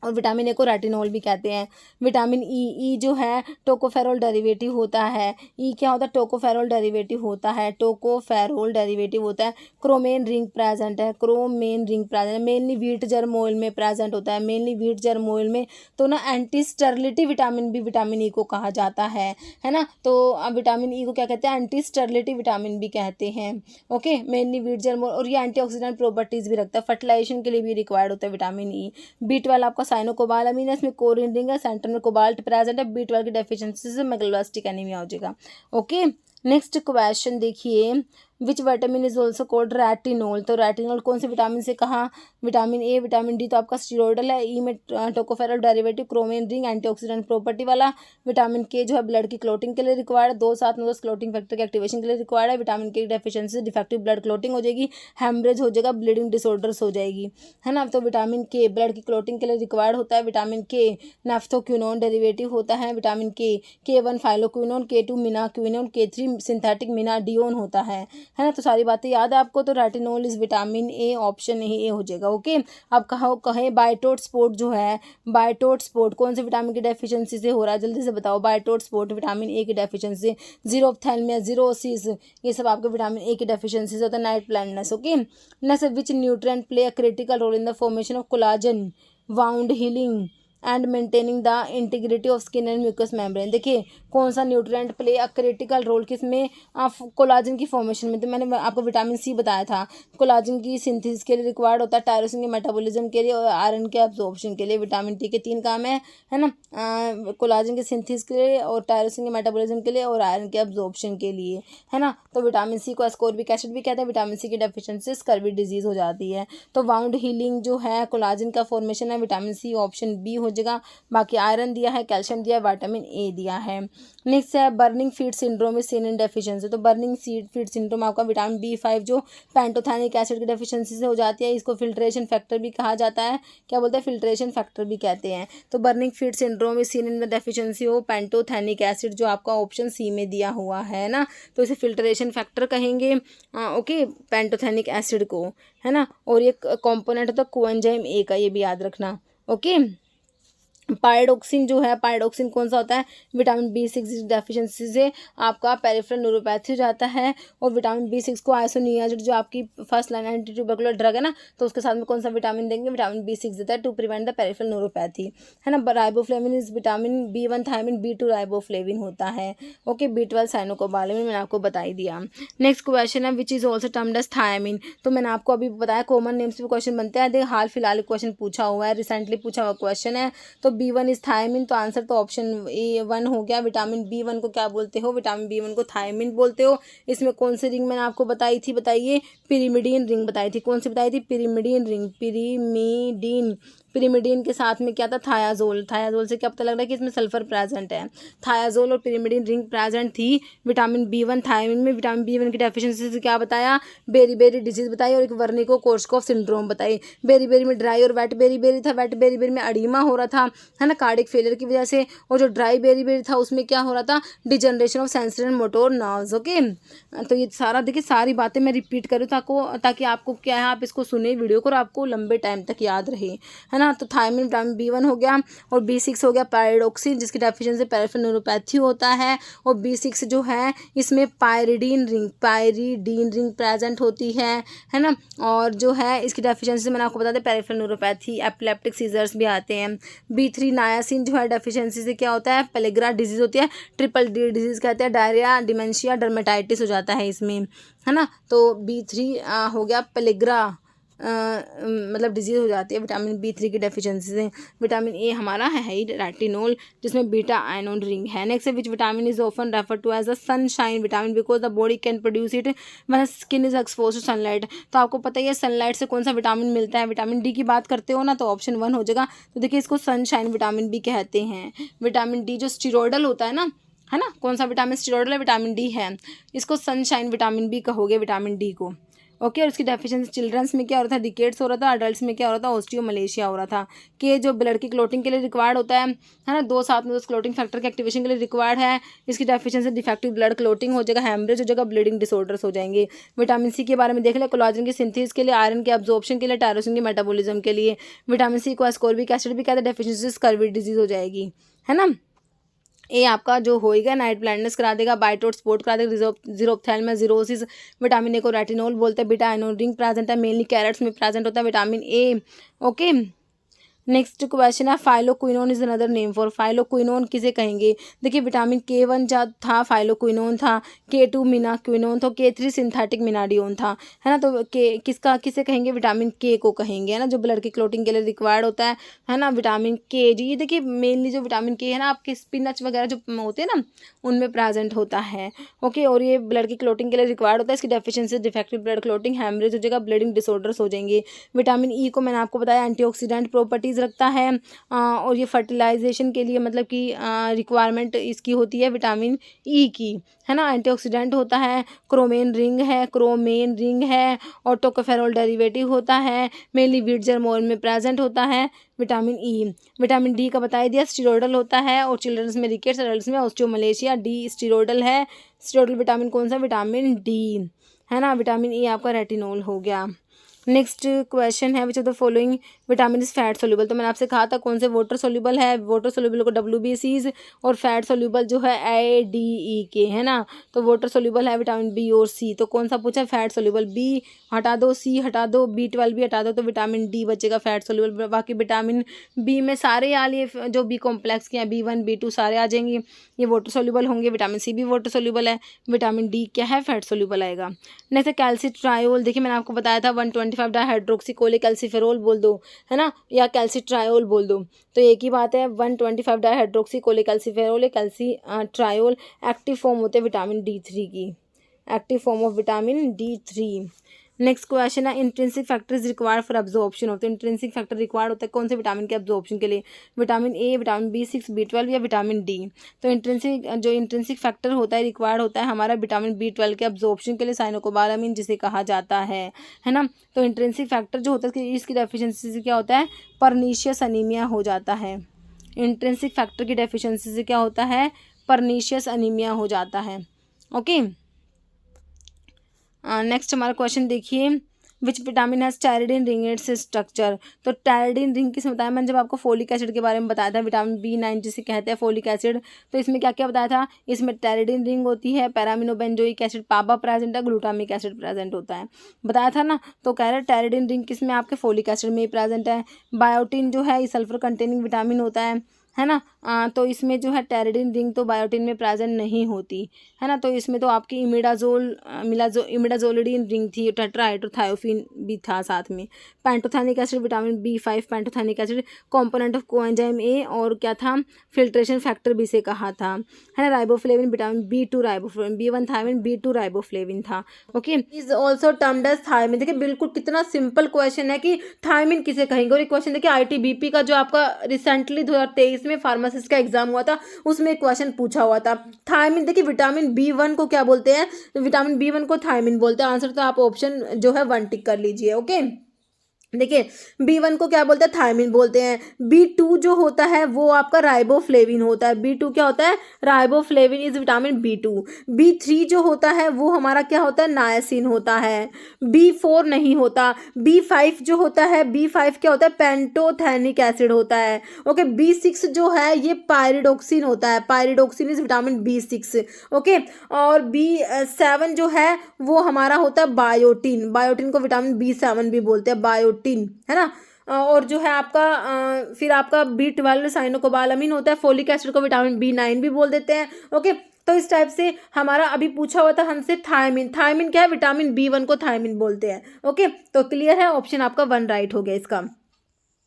और विटामिन ए को रेटिनोल भी कहते हैं। विटामिन ई जो है टोकोफेरोल डेरिवेटिव होता है। ई क्या होता है, टोकोफेरोल डेरिवेटिव होता है, टोकोफेरोल डेरिवेटिव होता है। क्रोमेन रिंग प्रेजेंट है, क्रोमेन रिंग प्रेजेंट है, मेनली व्हीट जर्म ऑयल में प्रेजेंट होता है, मेनली व्हीट जर्म ऑयल में। तो ना एंटी स्टेरिलिटी विटामिन भी विटामिन ई को कहा जाता है ना। तो अब विटामिन ई को क्या कहते हैं, एंटी स्टेरिलिटी विटामिन भी कहते हैं। Okay, mainly wheat germ oil, और ये एंटीऑक्सीडेंट प्रॉपर्टीज भी रखता है, फर्टिलाइजेशन के लिए भी रिक्वायर्ड होता है विटामिन ई। B12 आपका साइनोकोबालामीन है, इसमें कोरिन रिंग है, सेंटर में कोबाल्ट प्रेजेंट है। B12 की डेफिशिएंसी से मेगालोब्लास्टिक एनीमिया हो जाएगा। ओके, नेक्स्ट क्वेश्चन देखिए, which vitamin is also called retinol. तो रेटिनोल कौन से विटामिन से कहा, विटामिन ए, विटामिन डी तो आपका स्टीरोइडल है, ई में tocopherol derivative, chromane ring antioxidant property वाला। विटामिन के जो है ब्लड की क्लोटिंग के लिए रिक्वायर्ड है, 2, 7, 9 क्लोटिंग फैक्टर के एक्टिवेशन के लिए रिक्वायर्ड है। विटामिन के डेफिशिएंसी से डिफेक्टिव ब्लड क्लोटिंग हो जाएगी, हेमरेज हो जाएगा, ब्लीडिंग डिसऑर्डर्स हो जाएगी, है ना। तो विटामिन के ब्लड की क्लोटिंग के लिए रिक्वायर्ड होता है। विटामिन के नेफ्थोक्विनोन डेरिवेटिव होता है। विटामिन के K1 phylloquinone, K2 मिनाक्विनोन, K3 synthetic मिनाडियोन होता है ना। तो सारी बातें याद है आपको। तो retinol is vitamin A, option A हो जाएगा। ओके, अब कहें बाइटोट स्पॉट जो है, बाइटोट स्पॉट कौन से विटामिन की डेफिशिएंसी से हो रहा है, जल्दी से बताओ। बाइटोट स्पॉट विटामिन ए की डेफिशिएंसी, जीरोप्थैल्मिया, जीरोसिस, ये सब आपके विटामिन ए की डेफिशिएंसी से होता है। Night blindness. Okay, next, which nutrient play a critical role in the formation of collagen, wound healing and maintaining the integrity of skin and mucus membrane. देखिए, कौन सा nutrient play a critical role किसमें, collagen की formation में। तो मैंने आपको vitamin C बताया था, कोलाजन की सिंथेसिस के लिए रिक्वायर्ड होता है, टायरोसिन के मेटाबॉलिज्म के लिए, और आयरन के एब्जॉर्प्शन के लिए। विटामिन टी के 3 काम है ना, कोलाजन के सिंथेसिस के लिए, और टायरोसिन के मेटाबॉलिज्म के लिए, और आयरन के एब्जॉर्प्शन के लिए, है ना। तो विटामिन सी को एस्कॉर्बिक एसिड भी कहते हैं। विटामिन सी की डेफिशिएंसी स्कर्वी डिजीज हो जाती है। तो वाउंड हीलिंग जो है कोलाजन का फॉर्मेशन है, विटामिन सी, ऑप्शन बी हो जगह। बाकी आयरन दिया है, कैल्शियम दिया है, विटामिन ए दिया है। नेक्स्ट है burning feet syndrome is seen in deficiency. तो बर्निंग फीट सिंड्रोम आपका विटामिन B5 जो पैंटोथेनिक एसिड की डेफिशिएंसी से हो जाती है, इसको फिल्ट्रेशन फैक्टर भी कहा जाता है। क्या बोलते हैं? फिल्ट्रेशन फैक्टर भी कहते हैं। तो burning feet syndrome is seen in the deficiency of pantothenic acid जो आपका ऑप्शन सी में दिया हुआ है ना, तो इसे फिल्ट्रेशन फैक्टर कहेंगे। ओके, पैंटोथेनिक एसिड को, है ना। और ये कंपोनेंट होता है कोएंजाइम ए का, ये भी याद रखना। ओके, पायरोक्सिन जो है, पायरोक्सिन कौन सा होता है? विटामिन B6 डेफिशिएंसी से आपका पेरिफेरल न्यूरोपैथी हो जाता है। और विटामिन B6 को आइसोनियाजिड जो आपकी first line anti tubercular drug है ना, तो उसके साथ में कौन सा विटामिन देंगे? विटामिन B6 देता है to prevent the peripheral neuropathy, है ना। Riboflavin is vitamin B1 thiamine, B2 riboflavin होता है। ओके, B12 साइनोकोबालेमिन मैंने आपको बता ही दिया। नेक्स्ट क्वेश्चन है which is also termed as thiamine. तो मैंने आपको अभी बताया कॉमन नेम्स पे क्वेश्चन बनते हैं। देखिए हाल फिलहाल क्वेश्चन पूछा हुआ है, रिसेंटली पूछा हुआ क्वेश्चन है। तो B1 इज थायमिन, तो आंसर तो ऑप्शन A1 हो गया। विटामिन B1 को क्या बोलते हो? विटामिन B1 को थायमिन बोलते हो। इसमें कौन सी रिंग मैंने आपको बताई थी? बताइए, पिरिमिडीन रिंग बताई थी। कौन सी बताई थी? पिरिमिडीन रिंग, पिरिमिडीन के साथ में क्या था? थायाजोल। थायाजोल से क्या पता लग रहा है कि इसमें सल्फर प्रेजेंट है। थायाजोल और पिरिमिडीन रिंग प्रेजेंट थी विटामिन B1 थायमिन में। विटामिन B1 की डेफिशिएंसी से क्या बताया? बेरी डिजीज बताई और एक वर्निको कोर्सकॉफ सिंड्रोम बताई। बेरी में ड्राई और वेट बेरी था। वेट बेरी में अडीमा हो रहा था, है ना, कार्डिक फेलियर की वजह से। और जो ड्राई बेरी था उसमें क्या हो रहा था? Degeneration of sensory and motor nerves. Okay, तो ये सारा देखिए, सारी बातें मैं रिपीट करूँ ताकि आपको क्या है, आप इसको सुने वीडियो को और आपको लंबे टाइम तक याद रहे, है ना। तो थायमिन विटामिन B1 हो गया और B6 हो गया पायरोक्सिन जिसकी डेफिशिएंसी पेरिफेरल न्यूरोपैथी होता है। और B6 जो है इसमें पायरिडीन रिंग प्रेजेंट होती है ना। और जो है इसकी डेफिशिएंसी मैंने आपको बता दें पेरिफेरल न्यूरोपैथी, एपिलेप्टिक सीजर्स भी आते हैं। B3 नायासिन जो है डेफिशिएंसी से क्या होता है? पेलेग्रा डिजीज होती है। ट्रिपल D डिजीज कहते हैं। डायरिया, डिमेंशिया, डर्मेटाइटिस हो जाता है इसमें, है ना। तो B3 हो गया पेलेग्रा मतलब डिजीज हो जाती है विटामिन B3 की डेफिशिएंसी से। विटामिन ए हमारा है ही रेटिनोल जिसमें बीटा आयनोन रिंग है। नेक्स्ट है which vitamin is often refer to as a sunshine vitamin because the body can produce it when skin is expose to sunlight. तो आपको पता ही है सनलाइट से कौन सा विटामिन मिलता है? विटामिन D की बात करते हो ना, तो ऑप्शन 1 हो जाएगा। तो देखिए इसको सनशाइन विटामिन भी कहते हैं। विटामिन D जो स्टीरोडल होता है ना, कौन सा विटामिन स्टीरोडल है? विटामिन D है। इसको सनशाइन विटामिन भी कहोगे विटामिन D को। ओके, और उसकी डेफिशिएंसी चिल्ड्रंस में क्या हो रहा था? रिकेट्स हो रहा था। अडल्ट्स में क्या हो रहा था? ऑस्टियोमलेशिया हो रहा था। कि जो ब्लड की क्लोटिंग के लिए रिक्वायर्ड होता है ना, 2 साथ में उस क्लोटिंग फैक्टर के एक्टिवेशन के लिए रिक्वायर्ड है। इसकी डेफिशिएंसी डिफेक्टिव ब्लड क्लोटिंग हो जाएगा, हेमरेज हो जाएगा, ब्लीडिंग डिसऑर्डर्स हो जाएंगे। विटामिन C के बारे में देख ले, कोलाजन की सिंथेसिस के लिए, आयरन के एब्जॉर्प्शन के लिए, टायरोसिन के मेटाबॉलिज्म के लिए। विटामिन C को एस्कॉर्बिक एसिड भी कहते हैं। डेफिशिएंसी स्कर्वी डिजीज हो जाएगी, है ना। ये आपका जो होएगा नाइट ब्लाइंडनेस करा देगा, बाइटोट स्पॉट करा देगा, जीरोप्थेल्मिया जीरोसिस। विटामिन ए को रेटिनोल बोलते हैं। बीटा आयनोन रिंग प्रेजेंट है, मेनली कैरेट्स में प्रेजेंट होता है vitamin A. Okay, next question है phylloquinone is another name for. Phylloquinone किसे कहेंगे? देखिए विटामिन K1 जो था फाइलोक्विनोन था, K2 मिनाक्विनोन था, K3 सिंथेटिक मिनाडियोन था, है ना। तो किसे कहेंगे? विटामिन K को कहेंगे, है ना, जो ब्लड की क्लोटिंग के लिए रिक्वायर्ड होता है ना। विटामिन K जी, ये देखिए मेनली जो विटामिन K है ना आपके स्पिनच वगैरह जो होते हैं ना उनमें प्रेजेंट होता है। ओके, और ये ब्लड की क्लोटिंग के लिए रिक्वायर्ड होता है। इसकी deficiency defective blood clotting, haemorrhage हो जाएगा, ब्लीडिंग डिसऑर्डर्स हो जाएंगे। विटामिन E को मैंने आपको बताया एंटीऑक्सीडेंट प्रॉपर्टीज रखता है और ये फर्टिलाइजेशन के लिए मतलब कि रिक्वायरमेंट इसकी होती है विटामिन E की, है ना। एंटीऑक्सीडेंट होता है, क्रोमेन रिंग है और टोकोफेरॉल डेरिवेटिव होता है, मेनली व्हीट जर्म ऑयल में प्रेजेंट होता है विटामिन E। विटामिन D का बताया दिया, स्टीरोडल होता है और चिल्ड्रंस में रिकेट्स, एडल्ट्स में ऑस्टियोमलेशिया। D स्टीरोडल है। स्टीरोडल विटामिन कौन सा? विटामिन D, है ना। विटामिन E आपका रेटिनोल हो गया। नेक्स्ट क्वेश्चन है which of the following vitamin is fat soluble. तो मैंने आपसे कहा था कौन से वाटर सोल्यूबल है? वाटर सोल्यूबल को WBCs और फैट सोल्यूबल जो है ADEK, है ना। तो वाटर सोल्यूबल है विटामिन B और C। तो कौन सा पूछा? Fat soluble. B हटा दो, C हटा दो, B12 भी हटा दो, तो विटामिन D बचेगा फैट सोल्यूबल। बाकी विटामिन B में सारे आ लिए जो B कॉम्प्लेक्स के हैं, B1 B2 सारे आ जाएंगे, ये वाटर सोल्यूबल होंगे। विटामिन C भी वाटर सोल्यूबल है। विटामिन D क्या है? फैट सोल्यूबल आएगा। नेक्स्ट है कैल्सिट्रायोल। देखिए मैंने आपको बताया था 125 डाइहाइड्रोक्सीकोलिक कैल्सिफेरोल बोल दो, है ना, या कैल्सिट्रायोल बोल दो, तो एक ही बात है। 125 डाइहाइड्रोक्सीकोलिक कैल्सिफेरोल या कैल्सिट्रायोल एक्टिव फॉर्म होते हैं विटामिन D3 की, active form of vitamin D3। Next question है intrinsic factor is required for absorption of, तो इंट्रिंसिक फैक्टर रिक्वायर्ड होता है कौन से विटामिन के एब्जॉर्प्शन के लिए, vitamin A, vitamin B6, B12 या विटामिन डी। तो इंट्रिंसिक फैक्टर होता है रिक्वायर्ड होता है हमारा विटामिन B12 के एब्जॉर्प्शन के लिए, साइनोकोबालामिन जिसे कहा जाता है ना। तो इंट्रिंसिक फैक्टर जो होता है इसकी डेफिशिएंसी से क्या होता है, परनीशियस अनीमिया हो जाता है। इंट्रिंसिक फैक्टर की डेफिशिएंसी से क्या होता है, परनीशियस अनीमिया हो जाता है। ओके, नेक्स्ट हमारा क्वेश्चन देखिए, which vitamin has pyridine ring its structure. तो टायरिडीन रिंग किसमें बताया, मैंने जब आपको फोलिक एसिड के बारे में बताया था, विटामिन B9 जिसे कहते हैं फोलिक एसिड, तो इसमें क्या क्या बताया था, इसमें टायरिडीन रिंग होती है, पैरामिनोबेंजोइक एसिड पापा प्रेजेंट है, ग्लूटामिक एसिड प्रेजेंट होता है, बताया था ना। तो कह रहे टायरिडीन रिंग किसमें, आपके फोलिक एसिड में ही प्रेजेंट है। बायोटिन जो है ये सल्फर कंटेनिंग विटामिन होता है ना। तो इसमें जो है टेरिडीन रिंग तो बायोटिन में प्रेजेंट नहीं होती है ना। तो इसमें तो आपकी इमिडाजोलिडीन रिंग थी, टेट्राहाइड्रोथायोफिन भी था साथ में। Pantothenic acid vitamin B5 pantothenic acid component of coenzyme A, और क्या था, फिल्ट्रेशन फैक्टर भी से कहा था, है ना। Riboflavin vitamin B2 riboflavin, B1 thiamine, B2 riboflavin था। Okay, is also termed as thiamine. देखिए बिल्कुल कितना सिंपल क्वेश्चन है कि थायमिन किसे कहेंगे, और ये क्वेश्चन देखिए ITBP का जो आपका रिसेंटली 2023 में फार्मासिस्ट का एग्जाम हुआ था उसमें एक क्वेश्चन पूछा हुआ था। थायमिन देखिए विटामिन B1 को क्या बोलते हैं, विटामिन B1 को थायमिन बोलते हैं। आंसर तो आप ऑप्शन जो है 1 टिक कर लीजिए। ओके, देखिए B1 को क्या बोलते हैं, थायमिन बोलते हैं। B2 जो होता है वो आपका राइबोफ्लेविन होता है। B2 क्या होता है, riboflavin is vitamin B2। B3 जो होता है वो हमारा क्या होता है, नायसिन होता है। B4 नहीं होता। B5 जो होता है, B5 क्या होता है, पेंटोथेनिक एसिड होता है। ओके, B6 जो है ये पायरिडोक्सिन होता है, pyridoxine is vitamin B6। Okay, और B7 जो है वो हमारा होता है बायोटिन, बायोटिन को विटामिन B7 भी बोलते हैं, बायोटिन, है ना। और जो है आपका फिर आपका B12 साइनोकोबालामिन होता है, फोलिक एसिड को विटामिन B9 भी बोल देते हैं। ओके, तो इस टाइप से हमारा अभी पूछा हुआ था हमसे थायमिन, थायमिन क्या है, विटामिन B1 को थायमिन बोलते हैं। ओके, तो क्लियर है, ऑप्शन आपका 1 राइट हो गया इसका।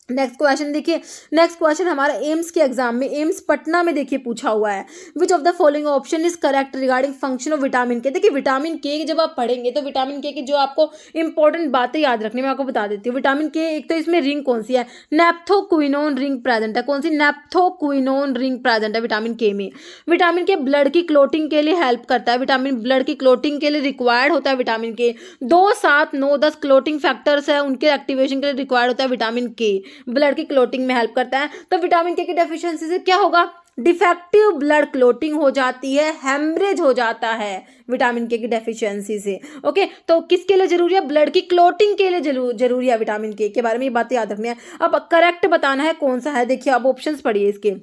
नेक्स्ट क्वेश्चन देखिए, नेक्स्ट क्वेश्चन हमारा एम्स के एग्जाम में, एम्स पटना में देखिए पूछा हुआ है, which of the following option is correct regarding function of vitamin के। देखिए विटामिन के जब आप पढ़ेंगे तो विटामिन के की जो आपको इंपॉर्टेंट बातें याद रखनी मैं आपको बता देती हूँ। विटामिन के एक तो इसमें रिंग कौन सी है, नेप्थोक्विनोन रिंग प्रेजेंट है। कौन सी, नेप्थोक्विनोन रिंग प्रेजेंट है विटामिन के में। विटामिन के ब्लड की क्लोटिंग के लिए हेल्प करता है, विटामिन ब्लड की क्लोटिंग के लिए रिक्वायर्ड होता है विटामिन के। 2, 7, 9, 10 क्लोटिंग फैक्टर्स है, उनके एक्टिवेशन के लिए रिक्वायर्ड होता है विटामिन के, ब्लड की क्लोटिंग में हेल्प करता है। तो विटामिन के की डेफिशिएंसी से क्या होगा, डिफेक्टिव ब्लड क्लोटिंग हो जाती है, हेमरेज हो जाता है विटामिन के की डेफिशिएंसी से। ओके, तो किसके लिए जरूरी है, ब्लड की क्लोटिंग के लिए जरूरी है विटामिन के बारे में ये बातें याद रखनी है। अब करेक्ट बताना है कौन सा है, देखिए आप ऑप्शंस पढ़िए इसके।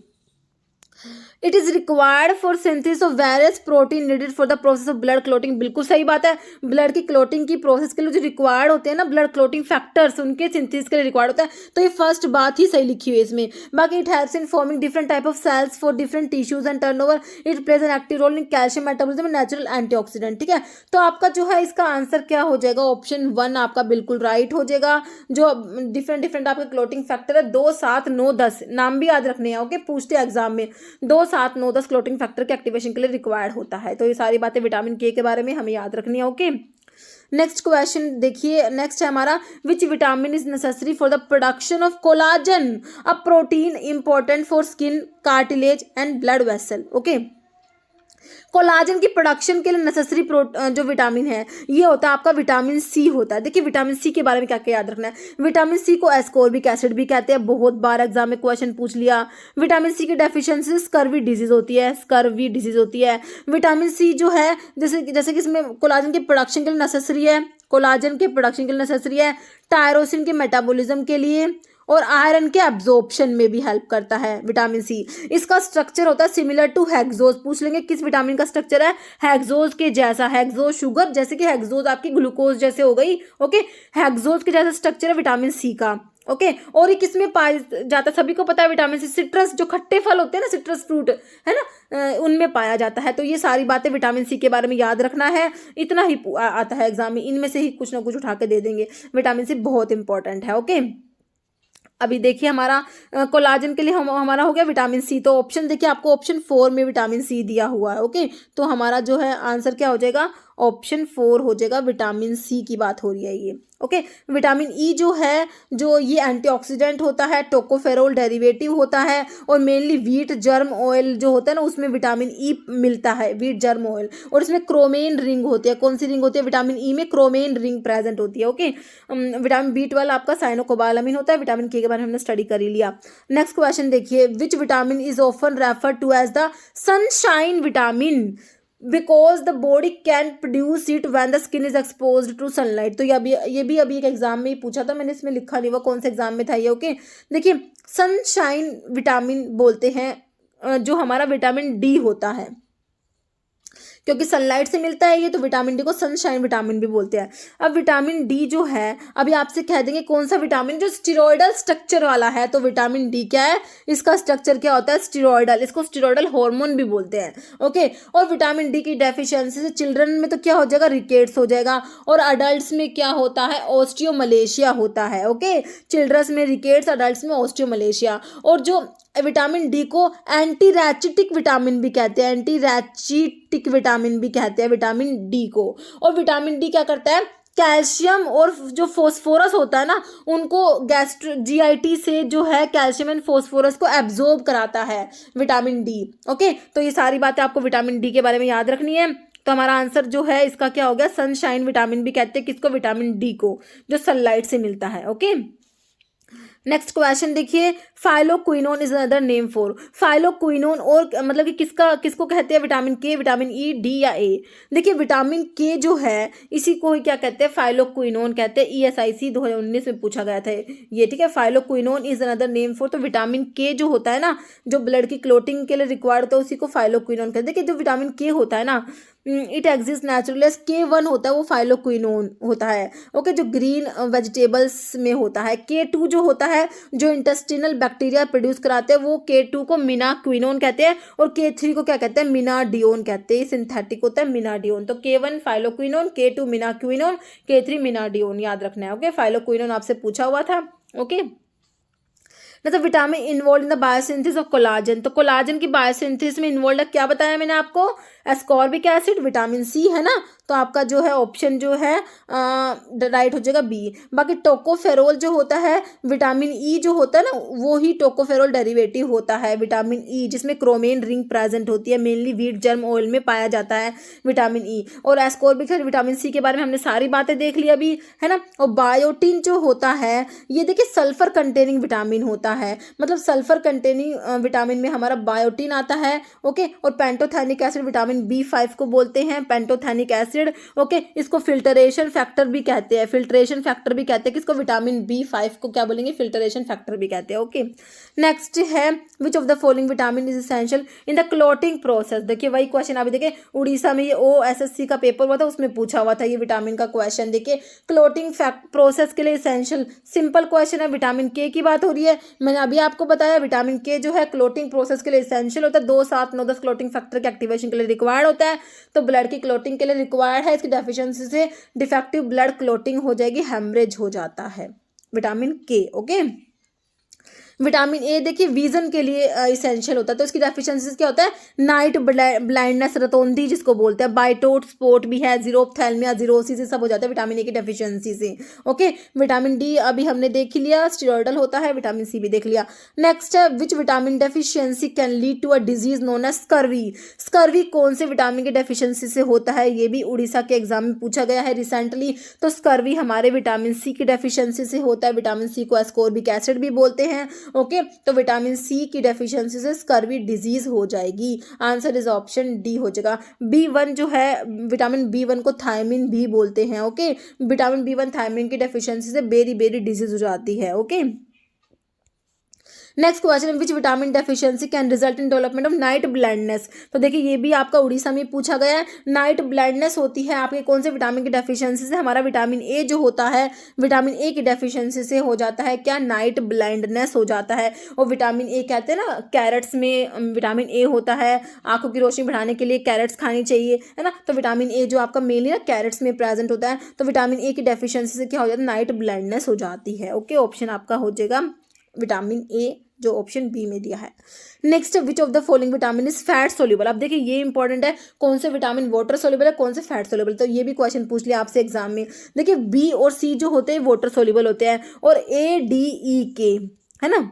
It is required for synthesis of various protein needed for the process of blood clotting. बिल्कुल सही बात है, ब्लड की क्लोटिंग की प्रोसेस के लिए जो रिक्वायर्ड होते हैं ना ब्लड क्लोटिंग फैक्टर्स, उनके सिंथेसिस के लिए रिक्वायर्ड होता है। तो ये फर्स्ट बात ही सही लिखी हुई है इसमें। बाकी it helps in forming different type of cells for different tissues and turnover. It plays an active role in calcium metabolism, natural antioxidant. ठीक है, तो आपका जो है इसका आंसर क्या हो जाएगा, ऑप्शन 1 आपका बिल्कुल राइट हो जाएगा। जो डिफरेंट आपके क्लोटिंग फैक्टर है 2, 7, 9, 10 नाम भी याद रखने हैं। ओके, पूछते एग्जाम में 2, 7, 9, 10 क्लोटिंग फैक्टर के एक्टिवेशन के लिए रिक्वायर्ड होता है। तो ये सारी बातें विटामिन के बारे में हमें याद रखनी है। ओके, नेक्स्ट क्वेश्चन देखिए, नेक्स्ट है हमारा विच vitamin is necessary for the production of collagen, a protein important for skin, cartilage and blood vessel. Okay, collagen की प्रोडक्शन के लिए नेसेसरी जो विटामिन है ये होता है आपका विटामिन सी होता है। देखिए विटामिन सी के बारे में क्या क्या याद रखना है, विटामिन सी को एस्कॉर्बिक एसिड भी कहते हैं, बहुत बार एग्जाम में क्वेश्चन पूछ लिया। विटामिन सी की डेफिशिएंसी स्कर्वी डिजीज होती है, स्कर्वी डिजीज होती है। विटामिन सी जो है जैसे कि इसमें कोलाजन के प्रोडक्शन के लिए नेसेसरी है, कोलाजन के प्रोडक्शन के लिए नेसेसरी है, टायरोसिन के मेटाबॉलिज्म के लिए, और आयरन के एब्जॉर्प्शन में भी हेल्प करता है विटामिन सी। इसका स्ट्रक्चर होता है सिमिलर टू हेक्सोज। पूछ लेंगे किस विटामिन का स्ट्रक्चर है, हेक्सोज के जैसा, हेक्सोज शुगर, जैसे कि हेक्सोज आपकी ग्लूकोज जैसे हो गई। ओके, हेक्सोज के जैसा स्ट्रक्चर है विटामिन सी का। ओके, और ये किसमें पाया जाता है, सभी को पता है विटामिन सी सिट्रस, जो खट्टे फल होते हैं ना, सिट्रस फ्रूट है ना, उनमें पाया जाता है। तो ये सारी बातें विटामिन सी के बारे में याद रखना है, इतना ही आता है एग्जाम में, इनमें से ही कुछ ना कुछ उठा के दे देंगे। विटामिन सी बहुत इंपॉर्टेंट है। ओके, अभी देखिए हमारा कोलाजन के लिए हमारा हो गया विटामिन सी। तो ऑप्शन देखिए आपको ऑप्शन 4 में विटामिन सी दिया हुआ है। ओके, तो हमारा जो है आंसर क्या हो जाएगा, ऑप्शन 4 हो जाएगा, विटामिन सी की बात हो रही है ये। ओके, विटामिन ई जो है, जो ये एंटीऑक्सीडेंट होता है, टोकोफेरोल डेरिवेटिव होता है, और मेनली व्हीट जर्म ऑयल जो होता है ना उसमें विटामिन ई मिलता है, व्हीट जर्म ऑयल, और इसमें क्रोमेन रिंग होती है। कौन सी रिंग होती है? विटामिन ई में क्रोमेन रिंग प्रेजेंट होती है। ओके, विटामिन बी12 आपका साइनोकोबालामिन होता है। विटामिन के बारे में हमने स्टडी कर ही लिया। नेक्स्ट क्वेश्चन देखिए, which vitamin is often refer to as the sunshine vitamin because the body can produce it when the skin is exposed to sunlight. तो ये भी अभी एक एग्जाम में ही पूछा था, मैंने इसमें लिखा नहीं हुआ कौन से एग्जाम में था ये। ओके, देखिए सनशाइन विटामिन बोलते हैं जो हमारा विटामिन डी होता है, क्योंकि सनलाइट से मिलता है ये, तो विटामिन डी को सनशाइन विटामिन भी बोलते हैं। अब विटामिन डी जो है, अभी आपसे कह देंगे कौन सा विटामिन जो स्टेरॉयडल स्ट्रक्चर वाला है, तो विटामिन डी क्या है, इसका स्ट्रक्चर क्या होता है? स्टेरॉयडल। इसको स्टेरॉयडल हार्मोन भी बोलते हैं। ओके, और विटामिन डी की डेफिशिएंसी से चिल्ड्रन में तो क्या हो जाएगा? रिकेट्स हो जाएगा, और अडल्ट में क्या होता है? ऑस्टियोमलेशिया होता है। ओके, चिल्ड्रंस में रिकेट्स, अडल्ट में ऑस्टियोमलेशिया। और जो विटामिन डी को एंटी रैचिटिक विटामिन भी कहते हैं, एंटी रैचिटिक विटामिन भी कहते हैं विटामिन डी को। और विटामिन डी क्या करता है? कैल्शियम और जो फोस्फोरस होता है ना, उनको GIT से जो है कैल्शियम एंड फोस्फोरस को एब्जॉर्ब कराता है विटामिन डी। ओके, तो ये सारी बातें आपको विटामिन डी के बारे में याद रखनी है। तो हमारा आंसर जो है इसका क्या हो गया? सनशाइन विटामिन भी कहते हैं किसको? विटामिन डी को, जो सनलाइट से मिलता है। ओके, नेक्स्ट क्वेश्चन देखिए, phylloquinone is another name for. Phylloquinone और मतलब कि किसको कहते हैं? विटामिन के, विटामिन ई, डी या ए? देखिए विटामिन के जो है इसी को ही क्या कहते हैं? फाइलोक्विनोन कहते हैं। ESIC 2019 में पूछा गया था ये, ठीक है। Phylloquinone is another name for, तो विटामिन के जो होता है ना, जो ब्लड की क्लोटिंग के लिए रिक्वायर्ड होता है, उसी को फाइलोक्विनोन कहते हैं। देखिए जो विटामिन के होता है ना, इट एग्जिस्ट नेचुरली। K1 होता है वो फाइलोक्विनोन होता है। ओके, जो ग्रीन वेजिटेबल्स में होता है। K2 जो होता है, जो इंटेस्टिनल बैक्टीरिया प्रोड्यूस कराते हैं, वो K2 को मिनाक्विनोन कहते हैं, और K3 को क्या कहते हैं? मिनाडियोन कहते हैं। सिंथेटिक होता है मिनाडियोन। तो K1 फाइलोक्विनोन, K2 मिनाक्विनोन, K3 मिनाडियोन, याद रखना है। ओके, फाइलोक्विनोन आपसे पूछा हुआ था। ओके, मतलब vitamin involve in the biosynthesis of collagen. तो कोलाजन की बायोसिंथेसिस में इन्वॉल्व है, क्या बताया मैंने आपको? एस्कॉर्बिक एसिड, विटामिन सी, है ना। तो आपका जो है ऑप्शन जो है राइट हो जाएगा बी। बाकी टोकोफेरोल जो होता है, विटामिन ई जो होता है ना, वो ही टोकोफेरोल डेरिवेटिव होता है विटामिन ई, जिसमें क्रोमेन रिंग प्रेजेंट होती है। मेनली व्हीट जर्म ऑयल में पाया जाता है विटामिन ई। और एस्कॉर्बिक एसिड, विटामिन सी के बारे में हमने सारी बातें देख ली अभी, है ना। और बायोटिन जो होता है, ये देखिए सल्फर कंटेनिंग विटामिन होता है, मतलब सल्फर कंटेनिंग विटामिन में हमारा बायोटिन आता है। ओके, और पेंटोथेनिक एसिड विटामिन B5 को बोलते हैं पेंटोथेनिक एसिड। ओके, इसको फिल्टरेशन फैक्टर भी कहते हैं, फिल्ट्रेशन फैक्टर भी कहते हैं। किसको? विटामिन B5 को क्या बोलेंगे? फिल्टरेशन फैक्टर भी कहते हैं। ओके, नेक्स्ट है which of the following vitamin is essential in the clotting process. देखिए वही क्वेश्चन अभी देखिए उड़ीसा में ये OSSC का पेपर हुआ था, उसमें पूछा हुआ था ये विटामिन का क्वेश्चन। देखिए क्लोटिंग प्रोसेस के लिए एसेंशियल, सिंपल क्वेश्चन है। विटामिन के की बात हो रही है, मैंने अभी आपको बताया विटामिन के जो है क्लोटिंग प्रोसेस के लिए एसेंशियल होता है। 2, 7, 9, 10 क्लोटिंग फैक्टर के एक्टिवेशन के लिए रिक्वायर्ड होता है, तो ब्लड की क्लोटिंग के लिए रिक्वायर्ड है। इसकी डेफिशिएंसी से डिफेक्टिव ब्लड क्लोटिंग हो जाएगी, हेमरेज हो जाता है विटामिन के। ओके, विटामिन ए देखिए विजन के लिए इसेंशियल होता है, तो इसकी डेफिशिएंसी क्या होता है? नाइट ब्लाइंडनेस, रतौंधी जिसको बोलते हैं, बाइटोट स्पॉट भी है, जीरोप्थेल्मिया, जीरोसिस, सब हो जाता है विटामिन ए की डेफिशिएंसी से। ओके, विटामिन डी अभी हमने देख लिया, स्टेरॉयडल होता है। विटामिन सी भी देख लिया। नेक्स्ट है which vitamin deficiency can lead to a disease known as scurvy. Scurvy कौन से विटामिन की डेफिशिएंसी से होता है? ये भी उड़ीसा के एग्जाम में पूछा गया है रिसेंटली। तो स्कर्वी हमारे विटामिन सी की डेफिशिएंसी से होता है। विटामिन सी को एस्कॉर्बिक एसिड भी बोलते हैं। ओके, तो विटामिन सी की डेफिशिएंसी से स्कर्वी डिजीज हो जाएगी। आंसर इज ऑप्शन डी हो जाएगा। B1 जो है, विटामिन B1 को थायमिन भी बोलते हैं। ओके, विटामिन B1 थायमिन की डेफिशिएंसी से बेरी बेरी डिजीज हो जाती है। Okay, next question, which vitamin deficiency can result in development of night blindness. तो देखिए ये भी आपका उड़ीसा में पूछा गया है। नाइट ब्लाइंडनेस होती है आपके कौन से विटामिन की डेफिशिएंसी से? हमारा विटामिन ए जो होता है, विटामिन ए की डेफिशिएंसी से हो जाता है क्या? नाइट ब्लाइंडनेस हो जाता है। और विटामिन ए कहते हैं ना, कैरेट्स में विटामिन ए होता है, आंखों की रोशनी बढ़ाने के लिए कैरेट्स खानी चाहिए, है ना। तो विटामिन ए जो आपका मेनली ना कैरेट्स में प्रेजेंट होता है, तो विटामिन ए की डेफिशिएंसी से क्या हो जाता है? नाइट ब्लाइंडनेस हो जाती है। ओके, ऑप्शन आपका हो जाएगा विटामिन ए जो ऑप्शन बी में दिया है। Next, which of the following vitamin is fat soluble. अब देखिए ये इंपॉर्टेंट है, कौन से विटामिन वाटर सोल्यूबल है, कौन से फैट सोल्यूबल। तो ये भी क्वेश्चन पूछ लिया आपसे एग्जाम में। देखिए बी और सी जो होते हैं वाटर सोल्यूबल होते हैं, और ए डी ई के है ना,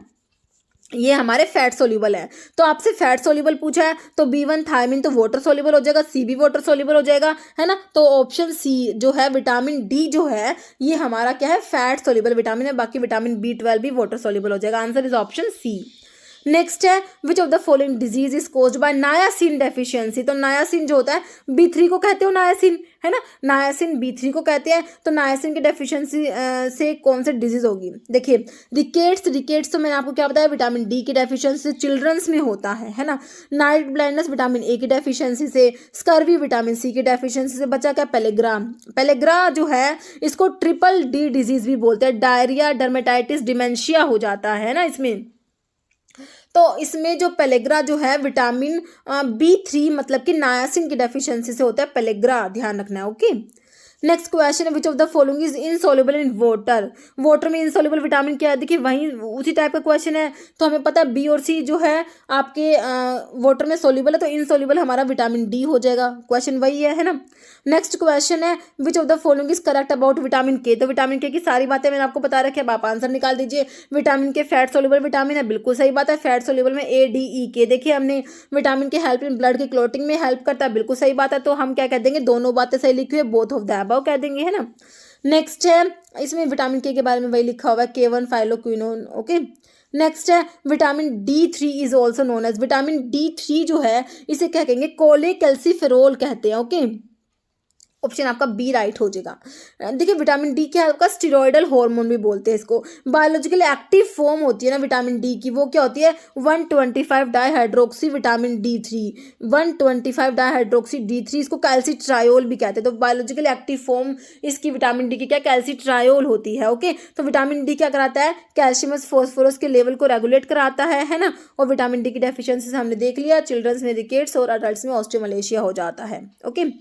ये हमारे फैट सोल्यूबल है। तो आपसे फैट सोल्यूबल पूछा है तो B1 थायमिन तो वाटर सोल्यूबल हो जाएगा, सी भी वाटर सोल्यूबल हो जाएगा, है ना। तो ऑप्शन सी जो है विटामिन डी जो है ये हमारा क्या है, फैट सोल्यूबल विटामिन है। बाकी विटामिन B12 भी वाटर सोल्यूबल हो जाएगा। Answer is option C. Next है, which of the following disease is caused by niacin deficiency. तो नायासिन जो होता है B3 को कहते हो, नायासिन है ना, नायासिन B3 को कहते हैं। तो नायासिन की डेफिशिएंसी से कौन सी डिजीज होगी। देखिए रिकेट्स तो मैंने आपको क्या बताया, विटामिन डी की डेफिशिएंसी चिल्ड्रंस में होता है ना। नाइट ब्लाइंडनेस विटामिन ए की डेफिशिएंसी से, स्कर्वी विटामिन सी की डेफिशिएंसी से। बचा क्या, पेलेग्रा जो है इसको ट्रिपल डी डिजीज भी बोलते हैं। डायरिया, डर्मेटाइटिस, डिमेंशिया हो जाता है ना इसमें। तो इसमें जो पेलेग्रा जो है विटामिन B3 मतलब कि नायासिन की डेफिशिएंसी से होता है पेलेग्रा, ध्यान रखना है। ओके, नेक्स्ट क्वेश्चन है, which of the following is insoluble in water. Water में इनसॉल्युबल विटामिन क्या है। देखिए वही उसी टाइप का क्वेश्चन है। तो हमें पता है बी और सी जो है आपके वाटर में सोल्यूबल है, तो इनसॉल्युबल हमारा विटामिन डी हो जाएगा। क्वेश्चन वही है ना। नेक्स्ट क्वेश्चन है, which of the following is correct about vitamin के। तो विटामिन के की सारी बातें मैंने आपको बता रखी है, अब आप आंसर निकाल दीजिए। विटामिन के फैट सोल्यूबल विटामिन है, बिल्कुल सही बात है। फैट सोल्यूबल में ADE देखिए हमने विटामिन के हेल्प इन ब्लड की क्लोटिंग में हेल्प करता है, बिल्कुल सही बात है। तो हम क्या कह देंगे, दोनों बातें सही लिखी हुई है, बोथ ऑफ द अबव कह देंगे, है ना। नेक्स्ट है, इसमें विटामिन के बारे में वही लिखा हुआ है, K1 फाइलोक्विनोन। ओके, नेक्स्ट है vitamin D3 is also known as. Vitamin D3 जो है इसे क्या कहेंगे, कोलेकैल्सिफेरोल कहते हैं। ओके, ऑप्शन आपका बी राइट हो जाएगा। देखिए विटामिन डी क्या है आपका, स्टीरॉयडल हार्मोन भी बोलते हैं इसको। बायोलॉजिकल एक्टिव फॉर्म होती है ना विटामिन डी की, वो क्या होती है 125 dihydroxy vitamin D3, 125 dihydroxy D3, इसको कैल्सिट्रायोल भी कहते हैं। तो बायोलॉजिकल एक्टिव फॉर्म इसकी विटामिन डी की क्या, कैल्सिट्रायोल होती है। ओके, तो विटामिन डी क्या कराता है, कैल्शियम फॉस्फोरस के लेवल को रेगुलेट कराता है ना। और विटामिन डी की डेफिशिएंसी से हमने देख लिया, चिल्ड्रंस में रिकेट्स और अडल्ट्स में ऑस्टियोमलेशिया हो जाता है। ओके,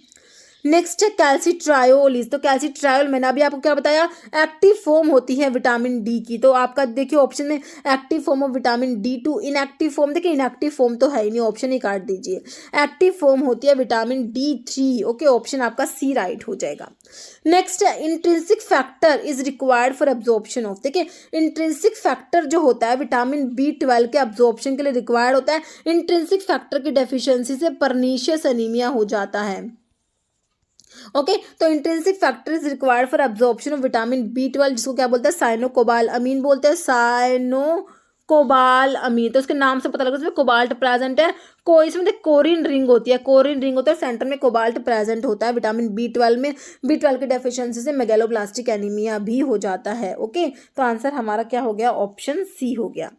नेक्स्ट है कैल्सिट्रायोलिस। तो कैल्सिट्रायोल मैंने अभी आपको क्या बताया, एक्टिव फॉर्म होती है विटामिन डी की। तो आपका देखिए ऑप्शन में active form of vitamin D2, inactive form, देखिए इनएक्टिव फॉर्म तो है ही नहीं, ऑप्शन ही काट दीजिए। एक्टिव फॉर्म होती है विटामिन D3। ओके, ऑप्शन आपका सी राइट हो जाएगा। नेक्स्ट है, intrinsic factor is required for absorption of. देखिए इंट्रिंसिक फैक्टर जो होता है विटामिन B12 के एब्जॉर्प्शन के लिए रिक्वायर्ड होता है। इंट्रिंसिक फैक्टर की डेफिशिएंसी से परनीशियस एनीमिया हो जाता है। ओके, तो intrinsic factor is required for absorption of vitamin B12, जिसको क्या बोलते हैं, साइनोकोबाल अमीन बोलते हैं, साइनोकोबाल अमीन। तो उसके नाम से पता लगा इसमें कोबाल्ट प्रेजेंट है। इसमें कोरिन रिंग होती है, कोरिन रिंग होता है, सेंटर में कोबाल्ट प्रेजेंट होता है विटामिन B12 में। B12 की डेफिशिएंसी से मेगैलोब्लास्टिक एनीमिया भी हो जाता है। ओके, तो आंसर हमारा क्या हो गया, ऑप्शन सी हो गया।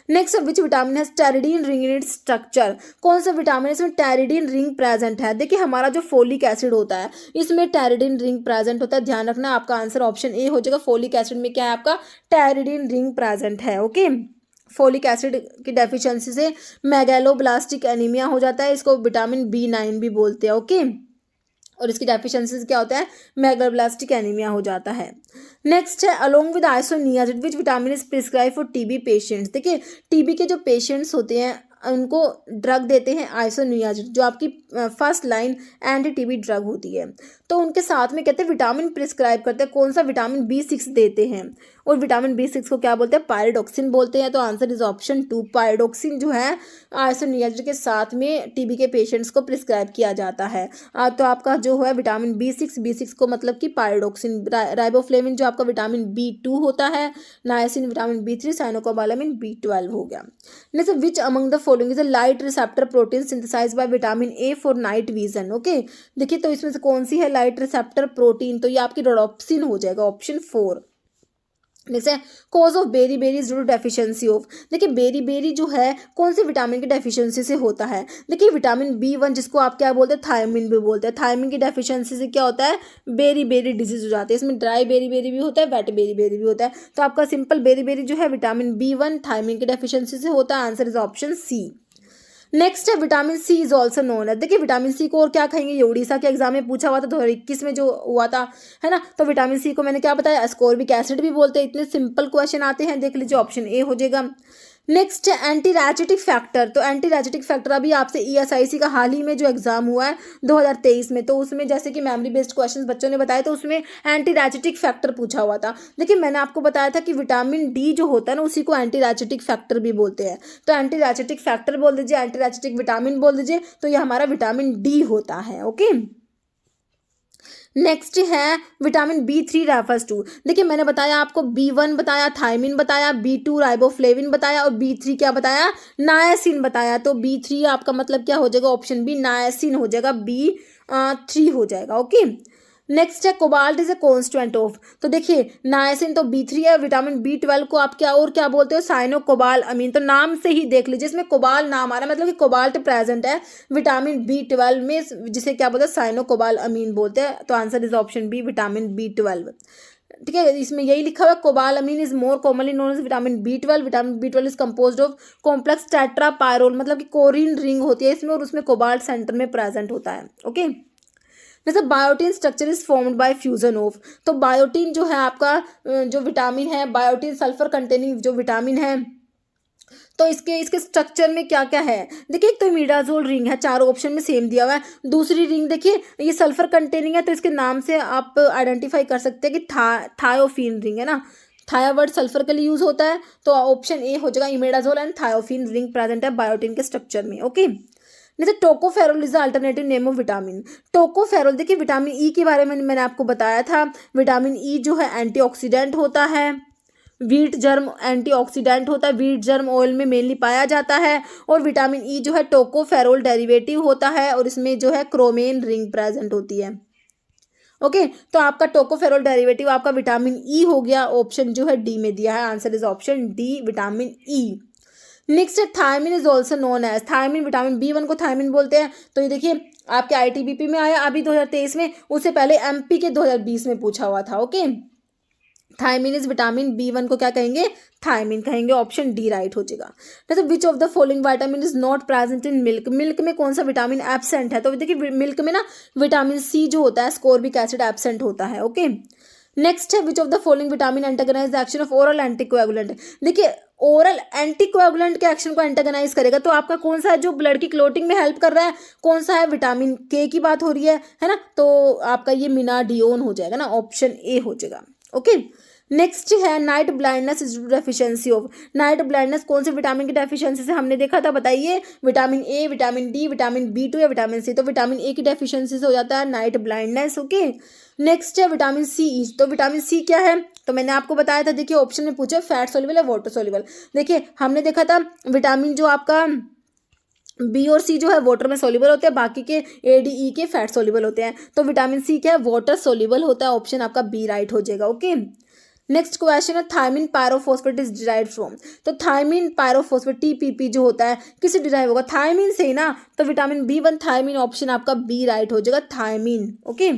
नेक्स्ट, विच विटामिन है टेरिडीन रिंग इन इट्स स्ट्रक्चर। कौन सा विटामिन है इसमें टेरिडीन रिंग प्रेजेंट है। देखिए हमारा जो फोलिक एसिड होता है इसमें टेरिडीन रिंग प्रेजेंट होता है, ध्यान रखना। आपका आंसर ऑप्शन ए हो जाएगा। फोलिक एसिड में क्या है आपका, टेरिडीन रिंग प्रेजेंट है। ओके, फोलिक एसिड की डेफिशिएंसी से मेगैलोब्लास्टिक एनीमिया हो जाता है, इसको विटामिन B9 भी बोलते हैं। ओके, और इसकी डेफिशिएंसी से क्या होता है, मेगलोब्लास्टिक एनीमिया हो जाता है। नेक्स्ट है, along with isoniazid which vitamin is prescribe for TB patients. देखिए TB के जो पेशेंट्स होते हैं उनको ड्रग देते हैं आइसोनियाजिड, जो आपकी first line anti TB drug होती है। तो उनके साथ में कहते हैं विटामिन प्रिस्क्राइब करते हैं, कौन सा विटामिन B6 देते हैं। और विटामिन B6 को क्या बोलते हैं, पायरिडॉक्सिन बोलते हैं। तो आंसर इज ऑप्शन 2, पायरिडॉक्सिन जो है आइसोनियाजिड के साथ में TB के पेशेंट्स को प्रिस्क्राइब किया जाता है। तो आपका जो है विटामिन B6 को मतलब कि पायरिडॉक्सिन। राइबोफ्लेविन जो आपका विटामिन B2 होता है, niacin vitamin B3, cyanocobalamin B12 हो गया। Next, which among the following is a light receptor protein synthesized by vitamin A for night vision. Okay, देखिए तो इसमें से कौन सी है लाइट रिसेप्टर प्रोटीन, तो ये आपकी रोडोप्सिन हो जाएगा, ऑप्शन 4। जैसे cause of beri beris due to deficiency of. देखिए बेरी जो है कौन से विटामिन की डेफिशिएंसी से होता है। देखिए विटामिन B1 जिसको आप क्या बोलते हैं, थायमिन भी बोलते हैं, थायमिन की डेफिशिएंसी से क्या होता है, बेरी डिजीज हो जाती है। इसमें ड्राई बेरी भी होता है, वेट बेरी भी होता है। तो आपका सिंपल बेरी जो है विटामिन B1 थायमिन की डेफिशिएंसी से होता है। Answer is option C. Next है vitamin C is also known है। देखिए विटामिन सी को और क्या कहेंगे, ये उड़ीसा के एग्जाम में पूछा हुआ था 2021 में जो हुआ था, है ना। तो विटामिन सी को मैंने क्या बताया, एस्कॉर्बिक एसिड भी बोलते हैं। इतने सिंपल क्वेश्चन आते हैं, देख लीजिए ऑप्शन ए हो जाएगा। नेक्स्ट है एंटी रैचेटिक फैक्टर। तो एंटी रैचेटिक फैक्टर अभी आपसे ईएसआईसी का हाल ही में जो एग्जाम हुआ है 2023 में, तो उसमें जैसे कि मेमोरी बेस्ड क्वेश्चंस बच्चों ने बताए, तो उसमें एंटी रैचेटिक फैक्टर पूछा हुआ था। देखिए मैंने आपको बताया था कि विटामिन डी जो होता है ना, उसी को एंटी रैचेटिक फैक्टर भी बोलते हैं। तो एंटी रैचेटिक फैक्टर बोल दीजिए, एंटी रैचेटिक विटामिन बोल दीजिए, तो ये हमारा विटामिन डी होता है। ओके, नेक्स्ट है विटामिन B3 रेफर्स टू। देखिए मैंने बताया आपको B1 बताया, थायमिन बताया, B2 राइबोफ्लेविन बताया, और B3 क्या बताया, नायासिन बताया। तो B3 आपका मतलब क्या हो जाएगा, ऑप्शन बी नायासिन हो जाएगा, B3 हो जाएगा। ओके, नेक्स्ट है cobalt is a constituent of. तो देखिए नायासिन तो B3 है, विटामिन B12 को आप क्या और क्या बोलते हो, साइनो कोबाल अमीन। तो नाम से ही देख लीजिए, इसमें कोबाल नाम आ रहा है, मतलब कि कोबाल्ट प्रेजेंट है विटामिन B12 में, जिसे क्या बोलते हैं, साइनो कोबाल अमीन बोलते हैं। तो answer is option B vitamin B12। ठीक है, इसमें यही लिखा हुआ है, cobalamin is more commonly known as vitamin B12। Vitamin B12 is composed of complex tetrapyrrole, मतलब कि कोरिन रिंग होती है इसमें, और उसमें कोबाल्ट सेंटर में प्रेजेंट होता है। ओके, जैसे biotin structure is formed by fusion of. तो बायोटीन जो है आपका जो विटामिन है, बायोटीन सल्फर कंटेनिंग जो विटामिन है, तो इसके स्ट्रक्चर में क्या क्या है। देखिए एक तो इमिडाजोल रिंग है, चारों ऑप्शन में सेम दिया हुआ है। दूसरी रिंग देखिए ये सल्फर कंटेनिंग है, तो इसके नाम से आप आइडेंटिफाई कर सकते हैं कि थायोफिन रिंग है ना, थाया वर्ड सल्फर के लिए यूज होता है। तो ऑप्शन ए हो जाएगा, imidazole and thiophene ring present है बायोटीन के स्ट्रक्चर में। ओके, जैसे tocopherol is the alternative name of vitamin. Tocopherol देखिए विटामिन ई के बारे में मैंने आपको बताया था। विटामिन ई जो है एंटीऑक्सीडेंट होता है, वीट जर्म एंटीऑक्सीडेंट होता है, वीट जर्म ऑयल में मेनली पाया जाता है। और विटामिन ई जो है टोकोफेरोल डेरिवेटिव होता है, और इसमें जो है क्रोमेन रिंग प्रेजेंट होती है। ओके, तो आपका टोकोफेरोल डेरिवेटिव आपका विटामिन ई हो गया, ऑप्शन जो है डी में दिया है, answer is option D vitamin E. Next है thiamine is also known as. Thiamine vitamin B1 को थायमिन बोलते हैं। तो ये देखिए आपके ITBP में आया अभी 2023 में, उससे पहले MP के 2020 में पूछा हुआ था। Okay, thiamine is vitamin B1 को क्या कहेंगे, थायमिन कहेंगे, ऑप्शन डी राइट हो जाएगा। जैसे विच of the following vitamin is not present in milk. Milk में कौन सा विटामिन एब्सेंट है। तो देखिए मिल्क में ना विटामिन C जो होता है, स्कोर्बिक एसिड एब्सेंट होता है। ओके, नेक्स्ट है which of the following vitamin antagonize the action of oral anticoagulant. देखिए ओरल एंटीकोएगुलेंट के एक्शन को एंटागनाइज करेगा, तो आपका कौन सा है जो ब्लड की क्लोटिंग में हेल्प कर रहा है, कौन सा है, विटामिन K की बात हो रही है ना। तो आपका ये मिनाडियोन हो जाएगा ना, ऑप्शन ए हो जाएगा। ओके, नेक्स्ट है night blindness is deficiency of. Night blindness कौन से विटामिन की डेफिशिएंसी से हमने देखा था, बताइए, vitamin A, vitamin D, vitamin B2 या विटामिन सी। तो विटामिन ए की डेफिशिएंसी से हो जाता है नाइट ब्लाइंडनेस। ओके, नेक्स्ट है विटामिन सी। तो विटामिन सी क्या है, तो मैंने आपको बताया था, देखिए ऑप्शन में पूछे फैट सोल्यूबल या वाटर सोल्यूबल। देखिए हमने देखा था विटामिन जो आपका B और C जो है वाटर में सोल्यूबल होते हैं, बाकी के A, D, E के फैट सोल्यूबल होते हैं। तो विटामिन सी क्या है, वाटर सोल्यूबल होता है, ऑप्शन आपका बी राइट हो जाएगा। ओके, नेक्स्ट क्वेश्चन है thiamine pyrophosphate is derived from. तो थायमिन पायरोफॉस्फेट TPP जो होता है किससे डिराइव होगा, थायमिन से ही ना। तो विटामिन B1 थायमिन, ऑप्शन आपका बी राइट हो जाएगा, thiamine. Okay,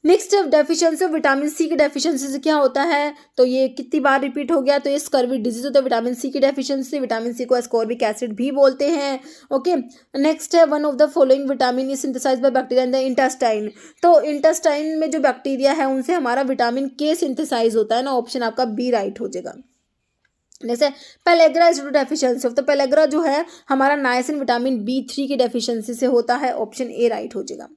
next deficiency of vitamin C की डेफिशिएंसी से क्या होता है, तो ये कितनी बार रिपीट हो गया, तो ये स्कर्वी डिजीज होता है विटामिन सी की डेफिशिएंसी। विटामिन सी को एस्कॉर्बिक एसिड भी बोलते हैं। ओके, नेक्स्ट है one of the following vitamin is synthesized by bacteria in the intestine. तो इंटेस्टाइन में जो बैक्टीरिया है उनसे हमारा विटामिन K सिंथेसाइज होता है ना, ऑप्शन आपका बी राइट हो जाएगा। जैसे पेलेग्रा इज डेफिशिएंसी ऑफ। तो पेलेग्रा जो है हमारा नाइसिन विटामिन B3 की डेफिशिएंसी से होता है, ऑप्शन ए राइट हो जाएगा।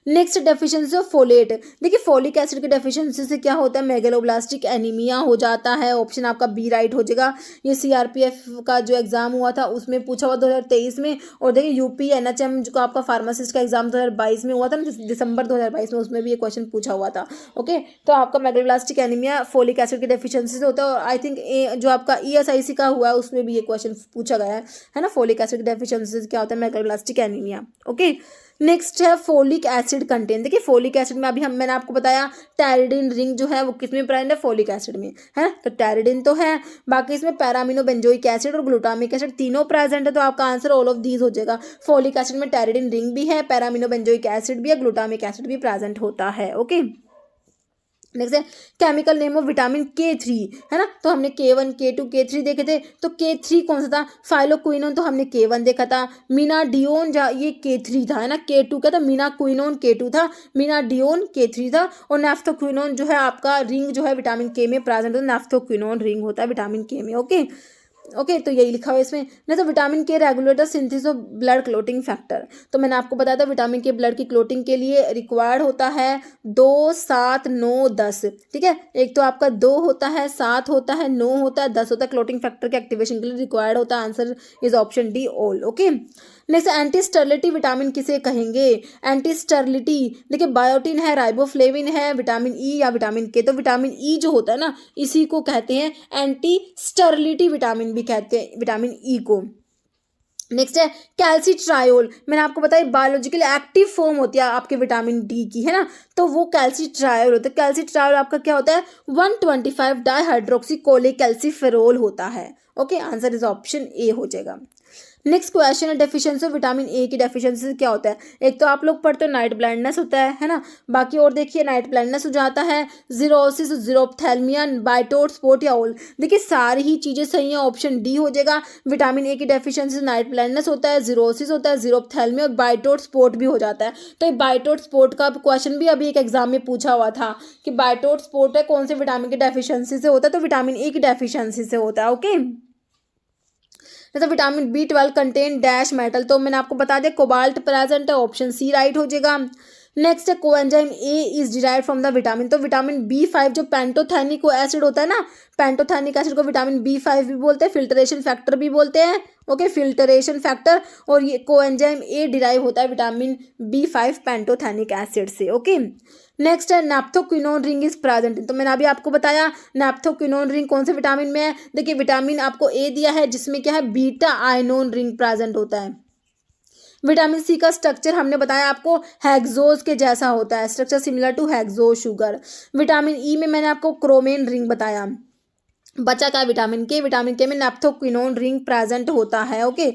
Next deficiency of folate. देखिए फोलिक एसिड की डेफिशिएंसी से क्या होता है, मेगलोब्लास्टिक एनीमिया हो जाता है, ऑप्शन आपका बी राइट हो जाएगा। ये CRPF का जो एग्जाम हुआ था उसमें पूछा हुआ 2023 में। और देखिए UP NHM जो आपका फार्मासिस्ट का एग्जाम 2022 में हुआ था ना, दिसंबर 2022 में, उसमें भी ये क्वेश्चन पूछा हुआ था। ओके, तो आपका मेगलोब्लास्टिक एनीमिया फोलिक एसिड की डेफिशिएंसी से होता है। और आई थिंक जो आपका ESIC का हुआ है उसमें भी ये क्वेश्चन पूछा गया है ना, फोलिक एसिड की डेफिशिएंसी से क्या होता है, मेगलोब्लास्टिक एनीमिया। ओके, नेक्स्ट है फोलिक एसिड कंटेंट। देखिए फोलिक एसिड में अभी मैंने आपको बताया टैरिडिन रिंग जो है वो किसमें प्रेजेंट है, फोलिक एसिड में है। तो टैरिडिन तो है, बाकी इसमें पैरामिनो बेंजोइक एसिड और ग्लूटामिक एसिड तीनों प्रेजेंट है। तो आपका आंसर ऑल ऑफ दीज हो जाएगा। फोलिक एसिड में टैरिडिन रिंग भी है, पैरामिनो बेंजोइक एसिड भी है, ग्लूटामिक एसिड भी प्रेजेंट होता है। ओके, नेक्स्ट है chemical name of vitamin K3, है ना, तो हमने K1 K2 K3 देखे थे, तो K3 कौन सा था, फाइलोक्विनोन तो हमने K1 देखा था, मीनाडियोन ये K3 था, है ना, K2 क्या था, मीनाक्विनोन K2 था, मीनाडियोन K3 था, और नेफ्थोक्विनोन जो है आपका रिंग जो है विटामिन K में प्रेजेंट होता है, नेफ्थोक्विनोन रिंग होता है विटामिन K में। ओके, तो यही लिखा हुआ है इसमें। नहीं तो vitamin K regulator synthesis of blood clotting factor, तो मैंने आपको बताया था विटामिन K ब्लड की क्लोटिंग के लिए रिक्वायर्ड होता है 2, 7, 9, 10, ठीक है, एक तो आपका 2 होता है, 7 होता है, 9 होता है, 10 होता है, क्लोटिंग फैक्टर के एक्टिवेशन के लिए रिक्वायर्ड होता है। Answer is option D all. Okay, next anti sterility vitamin किसे कहेंगे, एंटी स्टरलिटी देखिए बायोटिन है, राइबोफ्लेविन है, विटामिन ई या विटामिन के, तो विटामिन ई जो होता है ना इसी को कहते हैं एंटी स्टरलिटी विटामिन भी कहते हैं विटामिन ई को। नेक्स्ट है कैल्सिट्रायोल, मैंने आपको बताया बायोलॉजिकली एक्टिव फॉर्म होती है आपके विटामिन डी की, है ना, तो वो कैल्सिट्रायोल होता है। कैल्सिट्रायोल आपका क्या होता है 125 डाइहाइड्रोक्सी कोलेकैल्सिफेरोल होता है। ओके, आंसर इज ऑप्शन ए हो जाएगा। नेक्स्ट क्वेश्चन है डेफिशिएंसी ऑफ विटामिन ए की डेफिशिएंसी क्या होता है, एक तो आप लोग पढ़ते हो नाइट ब्लाइंडनेस होता है ना, बाकी और देखिए नाइट ब्लाइंडनेस हो जाता है, जीरोसिस, जीरोप्थेल्मिया, बाइटोट स्पॉट या ओल, देखिए सारी ही चीज़ें सही है, ऑप्शन डी हो जाएगा। विटामिन ए की डेफिशिएंसी नाइट ब्लाइंडनेस होता है, जीरोसिस होता है, जीरोप्थेल्मिया और बाइटोट स्पॉट भी हो जाता है। तो ये बाइटोट स्पॉट का क्वेश्चन भी अभी एक एग्जाम में पूछा हुआ था कि बाइटोट स्पॉट है कौन से विटामिन की डेफिशिएंसी से होता है, तो विटामिन ए की डेफिशिएंसी से होता है। ओके, जैसे vitamin B12 contain dash metal, तो मैंने आपको बता दिया कोबाल्ट प्रेजेंट है, ऑप्शन सी राइट हो जाएगा। नेक्स्ट है coenzyme A is derived from the vitamin, तो विटामिन B5 जो पेंटोथेनिक एसिड होता है ना, पेंटोथेनिक एसिड को विटामिन B5 भी बोलते हैं, फिल्टरेशन फैक्टर भी बोलते हैं। ओके, फिल्टरेशन फैक्टर, और ये कोएंजाइम ए डिराइव होता है विटामिन B5 पेंटोथेनिक एसिड से। ओके, नेक्स्ट है नैप्थोक्विनोन रिंग इज प्रेजेंट, तो मैंने अभी आपको बताया नैप्थोक्विनोन रिंग कौन से विटामिन में है, देखिए विटामिन आपको ए दिया है जिसमें क्या है बीटा आयनोन रिंग प्रेजेंट होता है। विटामिन सी का स्ट्रक्चर हमने बताया आपको हेक्सोज के जैसा होता है, structure similar to hexose sugar. Vitamin E में मैंने आपको क्रोमेन रिंग बताया। बचा का विटामिन के में नैप्थोक्विनोन रिंग प्रेजेंट होता है। ओके,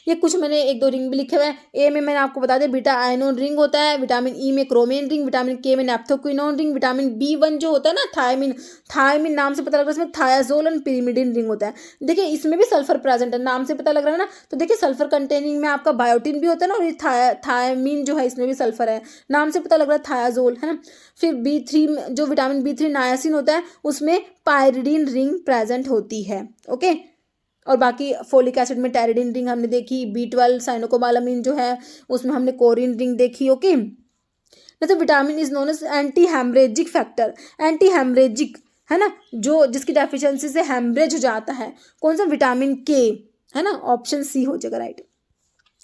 ये कुछ मैंने 1-2 रिंग भी लिखे हुए हैं। ए में मैंने आपको बता दिया बीटा आयनोन रिंग होता है, विटामिन ई में क्रोमेन रिंग, विटामिन के में नैप्थोक्विनोन रिंग, विटामिन B1 जो होता है ना थायमिन नाम से पता लग रहा है, इसमें थायाजोल एंड पिरिमिडिन रिंग होता है। देखिए इसमें भी सल्फर प्रेजेंट है, नाम से पता लग रहा है ना, तो देखिए सल्फर कंटेनिंग में आपका बायोटिन भी होता है ना, और ये थायमिन जो है इसमें भी सल्फर है, नाम से पता लग रहा है थायाजोल, है ना। फिर B3 जो विटामिन B3 नायासिन होता है उसमें पायरिडीन रिंग प्रेजेंट होती है। ओके, और बाकी फोलिक एसिड में टेरिडीन रिंग हमने देखी, B12 साइनोकोबालामिन जो है उसमें हमने कोरिन रिंग देखी। ओके, तो vitamin is known as anti haemorrhagic factor, anti haemorrhagic है ना, जो जिसकी डेफिशिएंसी से हेमरेज हो जाता है, कौन सा विटामिन के, है ना, ऑप्शन सी हो जाएगा राइट।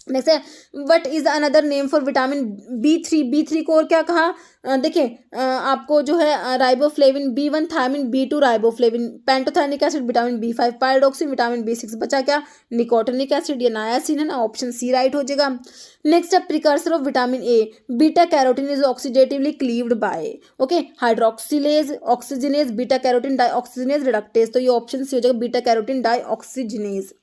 नेक्स्ट है what is another name for vitamin B3 को और क्या कहा, देखिए आपको जो है riboflavin, B1 thiamine, B2 riboflavin, pantothenic acid vitamin B5, pyridoxine vitamin B6, बचा क्या निकोटिनिक एसिड या नायासिन, है ना, ऑप्शन सी राइट हो जाएगा। नेक्स्ट है precursor of vitamin A, beta carotene is oxidatively cleaved by, okay, hydroxylase, oxygenase, beta carotene dioxygenase reductase, तो ये ऑप्शन सी हो जाएगा beta carotene dioxygenase.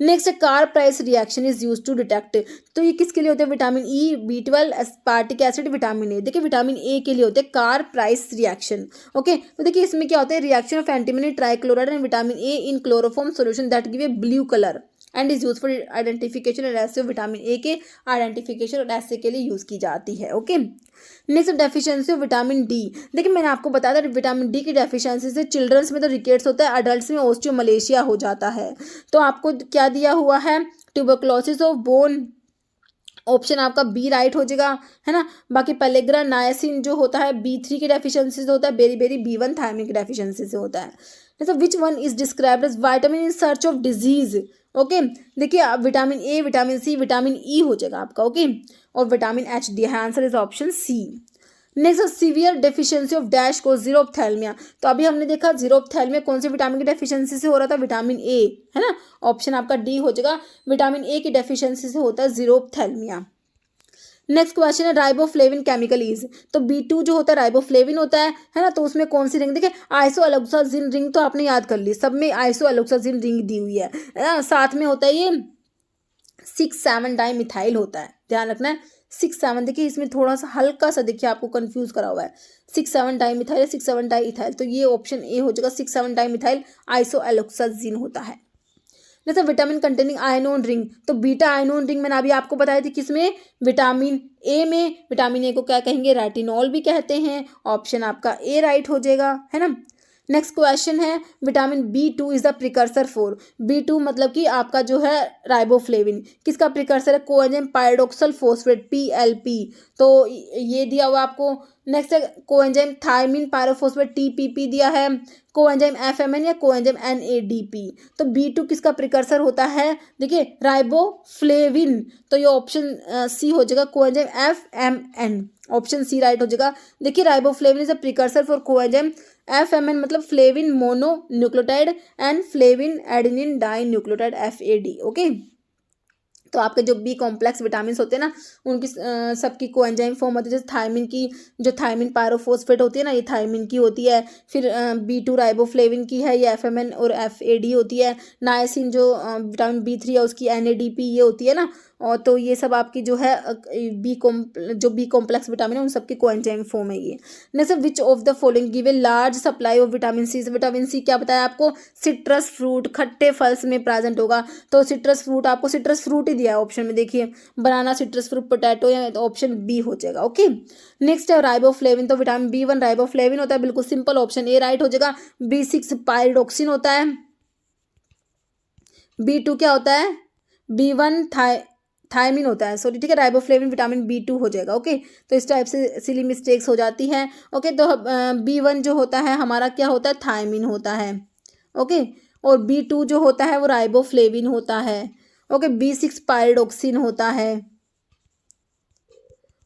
Next Carr Price reaction is use to detect, तो ये किसके लिए होते हैं, vitamin E, B12 aspartic acid, vitamin A, देखिए विटामिन ए के लिए होते हैं कार प्राइस रिएक्शन। ओके, तो देखिए इसमें क्या होता है reaction of antimony trichloride and vitamin A in chloroform solution that give a blue colour and is use for identification और ऐसे विटामिन ए के आइडेंटिफिकेशन और ऐसे के लिए यूज की जाती है। Okay, next deficiency of vitamin D, देखिए मैंने आपको बताया था विटामिन डी की डेफिशिएंसी से चिल्ड्रंस में तो रिकेट्स होता है, अडल्ट्स में ऑस्टियोमलेशिया हो जाता है। तो आपको क्या दिया हुआ है ट्यूबरक्लोसिस ऑफ बोन, ऑप्शन आपका बी राइट हो जाएगा, है ना। बाकी पेलेग्रा नायासिन जो होता है B3 की डेफिशिएंसी से होता है, बेरी B1 थायमिन की डेफिशिएंसी से होता है। जैसे which one is described as vitamin in search of disease, okay, देखिए vitamin A, vitamin C, vitamin E हो जाएगा आपका। ओके, और विटामिन H दिया है, answer is option C. Next severe deficiency of dash को जीरोप्थेल्मिया, तो अभी हमने देखा जीरोप्थेल्मिया कौन से विटामिन की डेफिशिएंसी से हो रहा था, विटामिन ए, है ना, ऑप्शन आपका डी हो जाएगा, विटामिन ए की डेफिशिएंसी से होता है जीरोप्थेल्मिया। नेक्स्ट क्वेश्चन है राइबोफ्लेविन केमिकल इज, तो B2 जो होता है राइबोफ्लेविन होता है ना, तो उसमें कौन सी रिंग, देखिए आइसोएलोक्साजिन रिंग तो आपने याद कर ली, सब में आइसोएलोक्साजिन रिंग दी हुई है ना, साथ में होता है ये 6,7 डाइमिथाइल होता है, ध्यान रखना है 6-7 देखिए इसमें थोड़ा सा हल्का सा देखिए आपको कंफ्यूज करा हुआ है, 6-7 डाई मिथाइल या 6-7 डाई इथाइल, तो ये ऑप्शन ए हो जाएगा, 6-7 डाई मिथाइल आइसोएलोक्साजिन होता है। जैसे विटामिन कंटेनिंग आयनोन रिंग, तो बीटा आयनोन रिंग मैंने अभी आपको बताई थी किसमें, विटामिन ए में। विटामिन ए को क्या कहेंगे, रेटिनॉल भी कहते हैं, ऑप्शन आपका ए राइट हो जाएगा, है ना। नेक्स्ट क्वेश्चन है, vitamin B2 is the precursor for, B2 मतलब कि आपका जो है राइबोफ्लेविन, किसका प्रिकर्सर है, कोएंजाइम पायरोक्सल फोस्फेट PLP, तो ये दिया हुआ आपको। नेक्स्ट है कोएंजाइम थायमिन पायरोफोस्फेट TPP दिया है, कोएंजाइम FMN या कोएंजाइम NADP, तो B2 किसका प्रिकर्सर होता है, देखिए राइबोफ्लेविन, तो ये ऑप्शन सी हो जाएगा, coenzyme FMN, option C right हो जाएगा। देखिए riboflavin is a precursor for coenzyme FMN मतलब flavin mononucleotide and flavin adenine dinucleotide FAD, okay. तो आपके जो बी कॉम्प्लेक्स विटामिन होते हैं ना, उनकी सबकी कोएंजाइम फॉर्म होती है, जैसे थायमिन की जो थायमिन पायरोफोस्फेट होती है ना, ये थायमिन की होती है, फिर B2 राइबोफ्लेविन की है, ये FMN और FAD होती है, नायसिन जो विटामिन B3 है उसकी NADP ये होती है ना, और तो ये सब आपकी जो है जो बी कॉम्प्लेक्स विटामिन है उन सबकी कोएंजाइम फॉर्म है ये। Next, which of the following give a large supply of vitamin C, vitamin C क्या बताया आपको, सिट्रस फ्रूट, खट्टे फल्स में प्रेजेंट होगा, तो सिट्रस फ्रूट, आपको सिट्रस फ्रूट ही दिया है ऑप्शन में, देखिए बनाना, सिट्रस फ्रूट, पोटैटो, या तो ऑप्शन बी हो जाएगा, ओके। नेक्स्ट है राइबोफ्लेविन, तो विटामिन B1 राइबोफ्लेविन होता है, बिल्कुल सिंपल, ऑप्शन ए राइट हो जाएगा। B6 पायरिडोक्सिन होता है, B2 क्या होता है, B1 थायमिन होता है, सॉरी ठीक है, राइबोफ्लेविन विटामिन B2 हो जाएगा, ओके। तो इस टाइप से सिली मिस्टेक्स हो जाती हैं, ओके। तो B1 जो होता है हमारा क्या होता है, थायमिन होता है, ओके, और B2 जो होता है वो राइबोफ्लेविन होता है, ओके। B6 पायरिडोक्सिन होता है,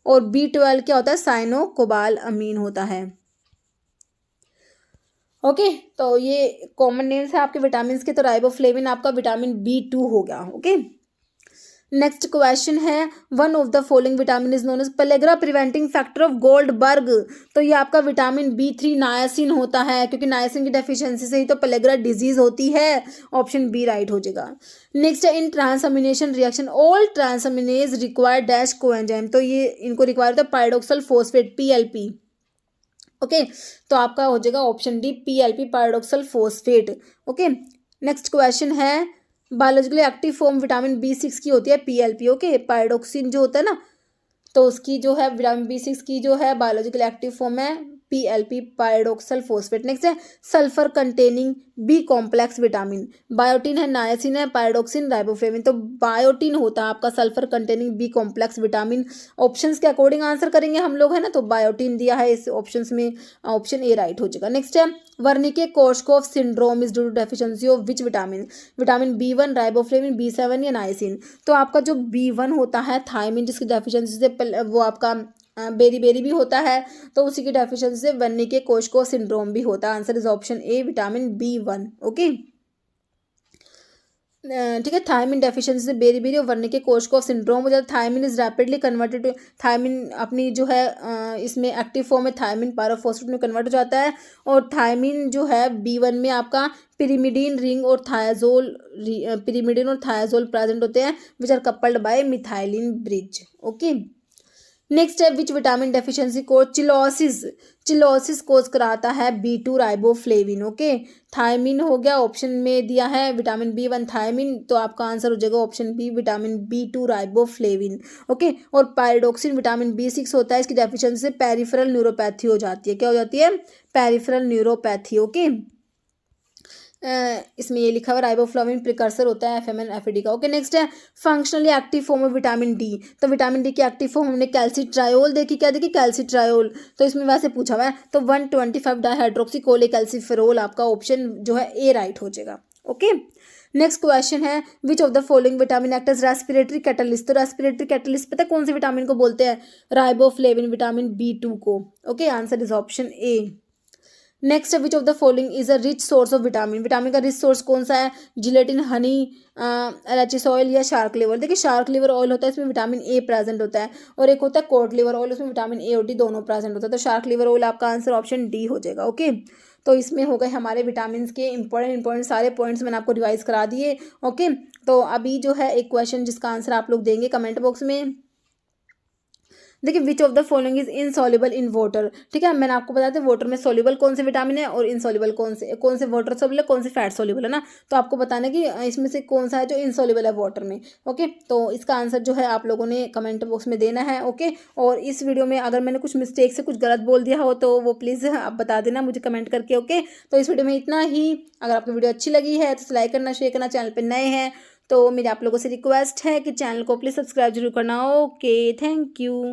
और B12 क्या होता है, साइनोकोबाल अमीन होता है, ओके। तो ये कॉमन नेम्स है आपके विटामिन के, तो राइबोफ्लेविन आपका विटामिन B2 हो गया, ओके। नेक्स्ट क्वेश्चन है, one of the following vitamin is known as pellagra preventing factor of Goldberg, तो ये आपका विटामिन B3 नायसिन होता है, क्योंकि नायसिन की डेफिशिएंसी से ही तो पेलेग्रा डिजीज होती है, ऑप्शन बी राइट हो जाएगा। नेक्स्ट है, in transamination reaction all transaminase require dash coenzyme, तो ये इनको रिक्वायर होता है पायरोक्सल फोस्फेट PLP, ओके। तो आपका हो जाएगा option D PLP pyridoxal phosphate, okay. Next question है, biologically active form vitamin B6 की होती है PLP, ओके। पायरोक्सिन जो होता है ना, तो उसकी जो है विटामिन B6 की जो है बायोलॉजिकल एक्टिव फॉर्म है PLP पायरोक्सल फोस्फेट। नेक्स्ट है, sulphur containing B complex vitamin, biotin है, नायसिन है, पायरोक्सिन, राइबोफ्लेविन, तो बायोटिन होता है आपका sulphur containing B complex vitamin, options के अकॉर्डिंग आंसर करेंगे हम लोग, है ना, तो बायोटिन दिया है इस ऑप्शंस में, ऑप्शन ए राइट हो जाएगा। नेक्स्ट है, Wernicke Korsakoff syndrome is due to deficiency of which vitamin, vitamin B1 riboflavin, B7 या नायसिन, तो आपका जो B1 होता है थायमिन, जिसकी डेफिशिएंसी से वो आपका बेरी भी होता है, तो उसी की डेफिशिएंसी से वर्निके कोर्सकोफ सिंड्रोम भी होता है, answer is option A vitamin B1, okay. ठीक है, थायमिन डेफिशिएंसी से बेरी और वर्निके कोर्सकोफ सिंड्रोम हो जाता है। Thiamine is rapidly converted to, thiamine अपनी जो है इसमें एक्टिव फॉर्म में थायमिन पायरोफोस्फेट में कन्वर्ट हो जाता है, और थायमिन जो है B1 में आपका पिरिमिडीन रिंग और थायाजोल, पिरिमिडीन और थायाजोल प्रेजेंट होते हैं, which are coupled by methylene bridge, okay. Next है, which vitamin deficiency cause cheilosis, cheilosis cause कराता है B2 राइबोफ्लेविन, ओके। थायमिन हो गया, ऑप्शन में दिया है विटामिन B1 थायमिन, तो आपका आंसर हो जाएगा option B vitamin B2 riboflavin, okay. और पायरिडोक्सिन विटामिन B6 होता है, इसकी डेफिशिएंसी से पेरिफेरल न्यूरोपैथी हो जाती है, क्या हो जाती है, पेरिफेरल न्यूरोपैथी, ओके। इसमें ये लिखा हुआ राइबोफ्लाविन प्रिकर्सर होता है FMN FAD का, ओके। नेक्स्ट है, functionally active form of vitamin D, तो विटामिन D की एक्टिव फॉर्म हमने कैल्सिट्रायोल देखी, क्या देखी, कैल्सिट्रायोल, तो इसमें वैसे पूछा हुआ है, तो 125 डाइहाइड्रोक्सीकोलेकैल्सिफेरोल आपका ऑप्शन जो है ए राइट हो जाएगा, ओके। नेक्स्ट क्वेश्चन है, which of the following vitamin act as respiratory catalyst, तो रेस्पिरेटरी कैटलिस्ट पता है कौन से विटामिन को बोलते हैं, राइबोफ्लेविन विटामिन B2 को, okay. Answer is option A. Next which of the following is a rich source of vitamin, vitamin का रिच सोर्स कौन सा है, जिलेटिन, हनी, एलएचएस ऑयल या शार्क लिवर, देखिए शार्क लिवर ऑयल होता है, इसमें विटामिन ए प्रेजेंट होता है, और एक होता है कोट लिवर ऑयल, उसमें विटामिन ए और डी दोनों प्रेजेंट होता है, तो शार्क लिवर ऑयल आपका आंसर ऑप्शन डी हो जाएगा, ओके। तो इसमें हो गए हमारे विटामिन के इंपॉर्टेंट सारे पॉइंट्स मैंने आपको रिवाइज करा दिए, ओके। तो अभी जो है एक क्वेश्चन जिसका आंसर आप लोग देंगे कमेंट बॉक्स में, देखिए विच of the following is insoluble in water, ठीक है। मैंने आपको बताया था वाटर में सॉल्युबल कौन से विटामिन है और इनसॉल्युबल कौन से वाटर सॉल्युबल है, कौन से फैट सॉल्युबल है ना। तो आपको बताना है कि इसमें से कौन सा है जो इनसॉल्युबल है वाटर में। ओके, तो इसका आंसर जो है आप लोगों ने कमेंट बॉक्स में देना है। ओके, और इस वीडियो में अगर मैंने कुछ मिस्टेक से कुछ गलत बोल दिया हो तो वो प्लीज़ आप बता देना मुझे कमेंट करके। ओके, तो इस वीडियो में इतना ही। अगर आपको वीडियो अच्छी लगी है तो लाइक करना, शेयर करना, चैनल पर नए हैं तो मेरी आप लोगों से रिक्वेस्ट है कि चैनल को प्लीज़ सब्सक्राइब जरूर करना। Okay, thank you.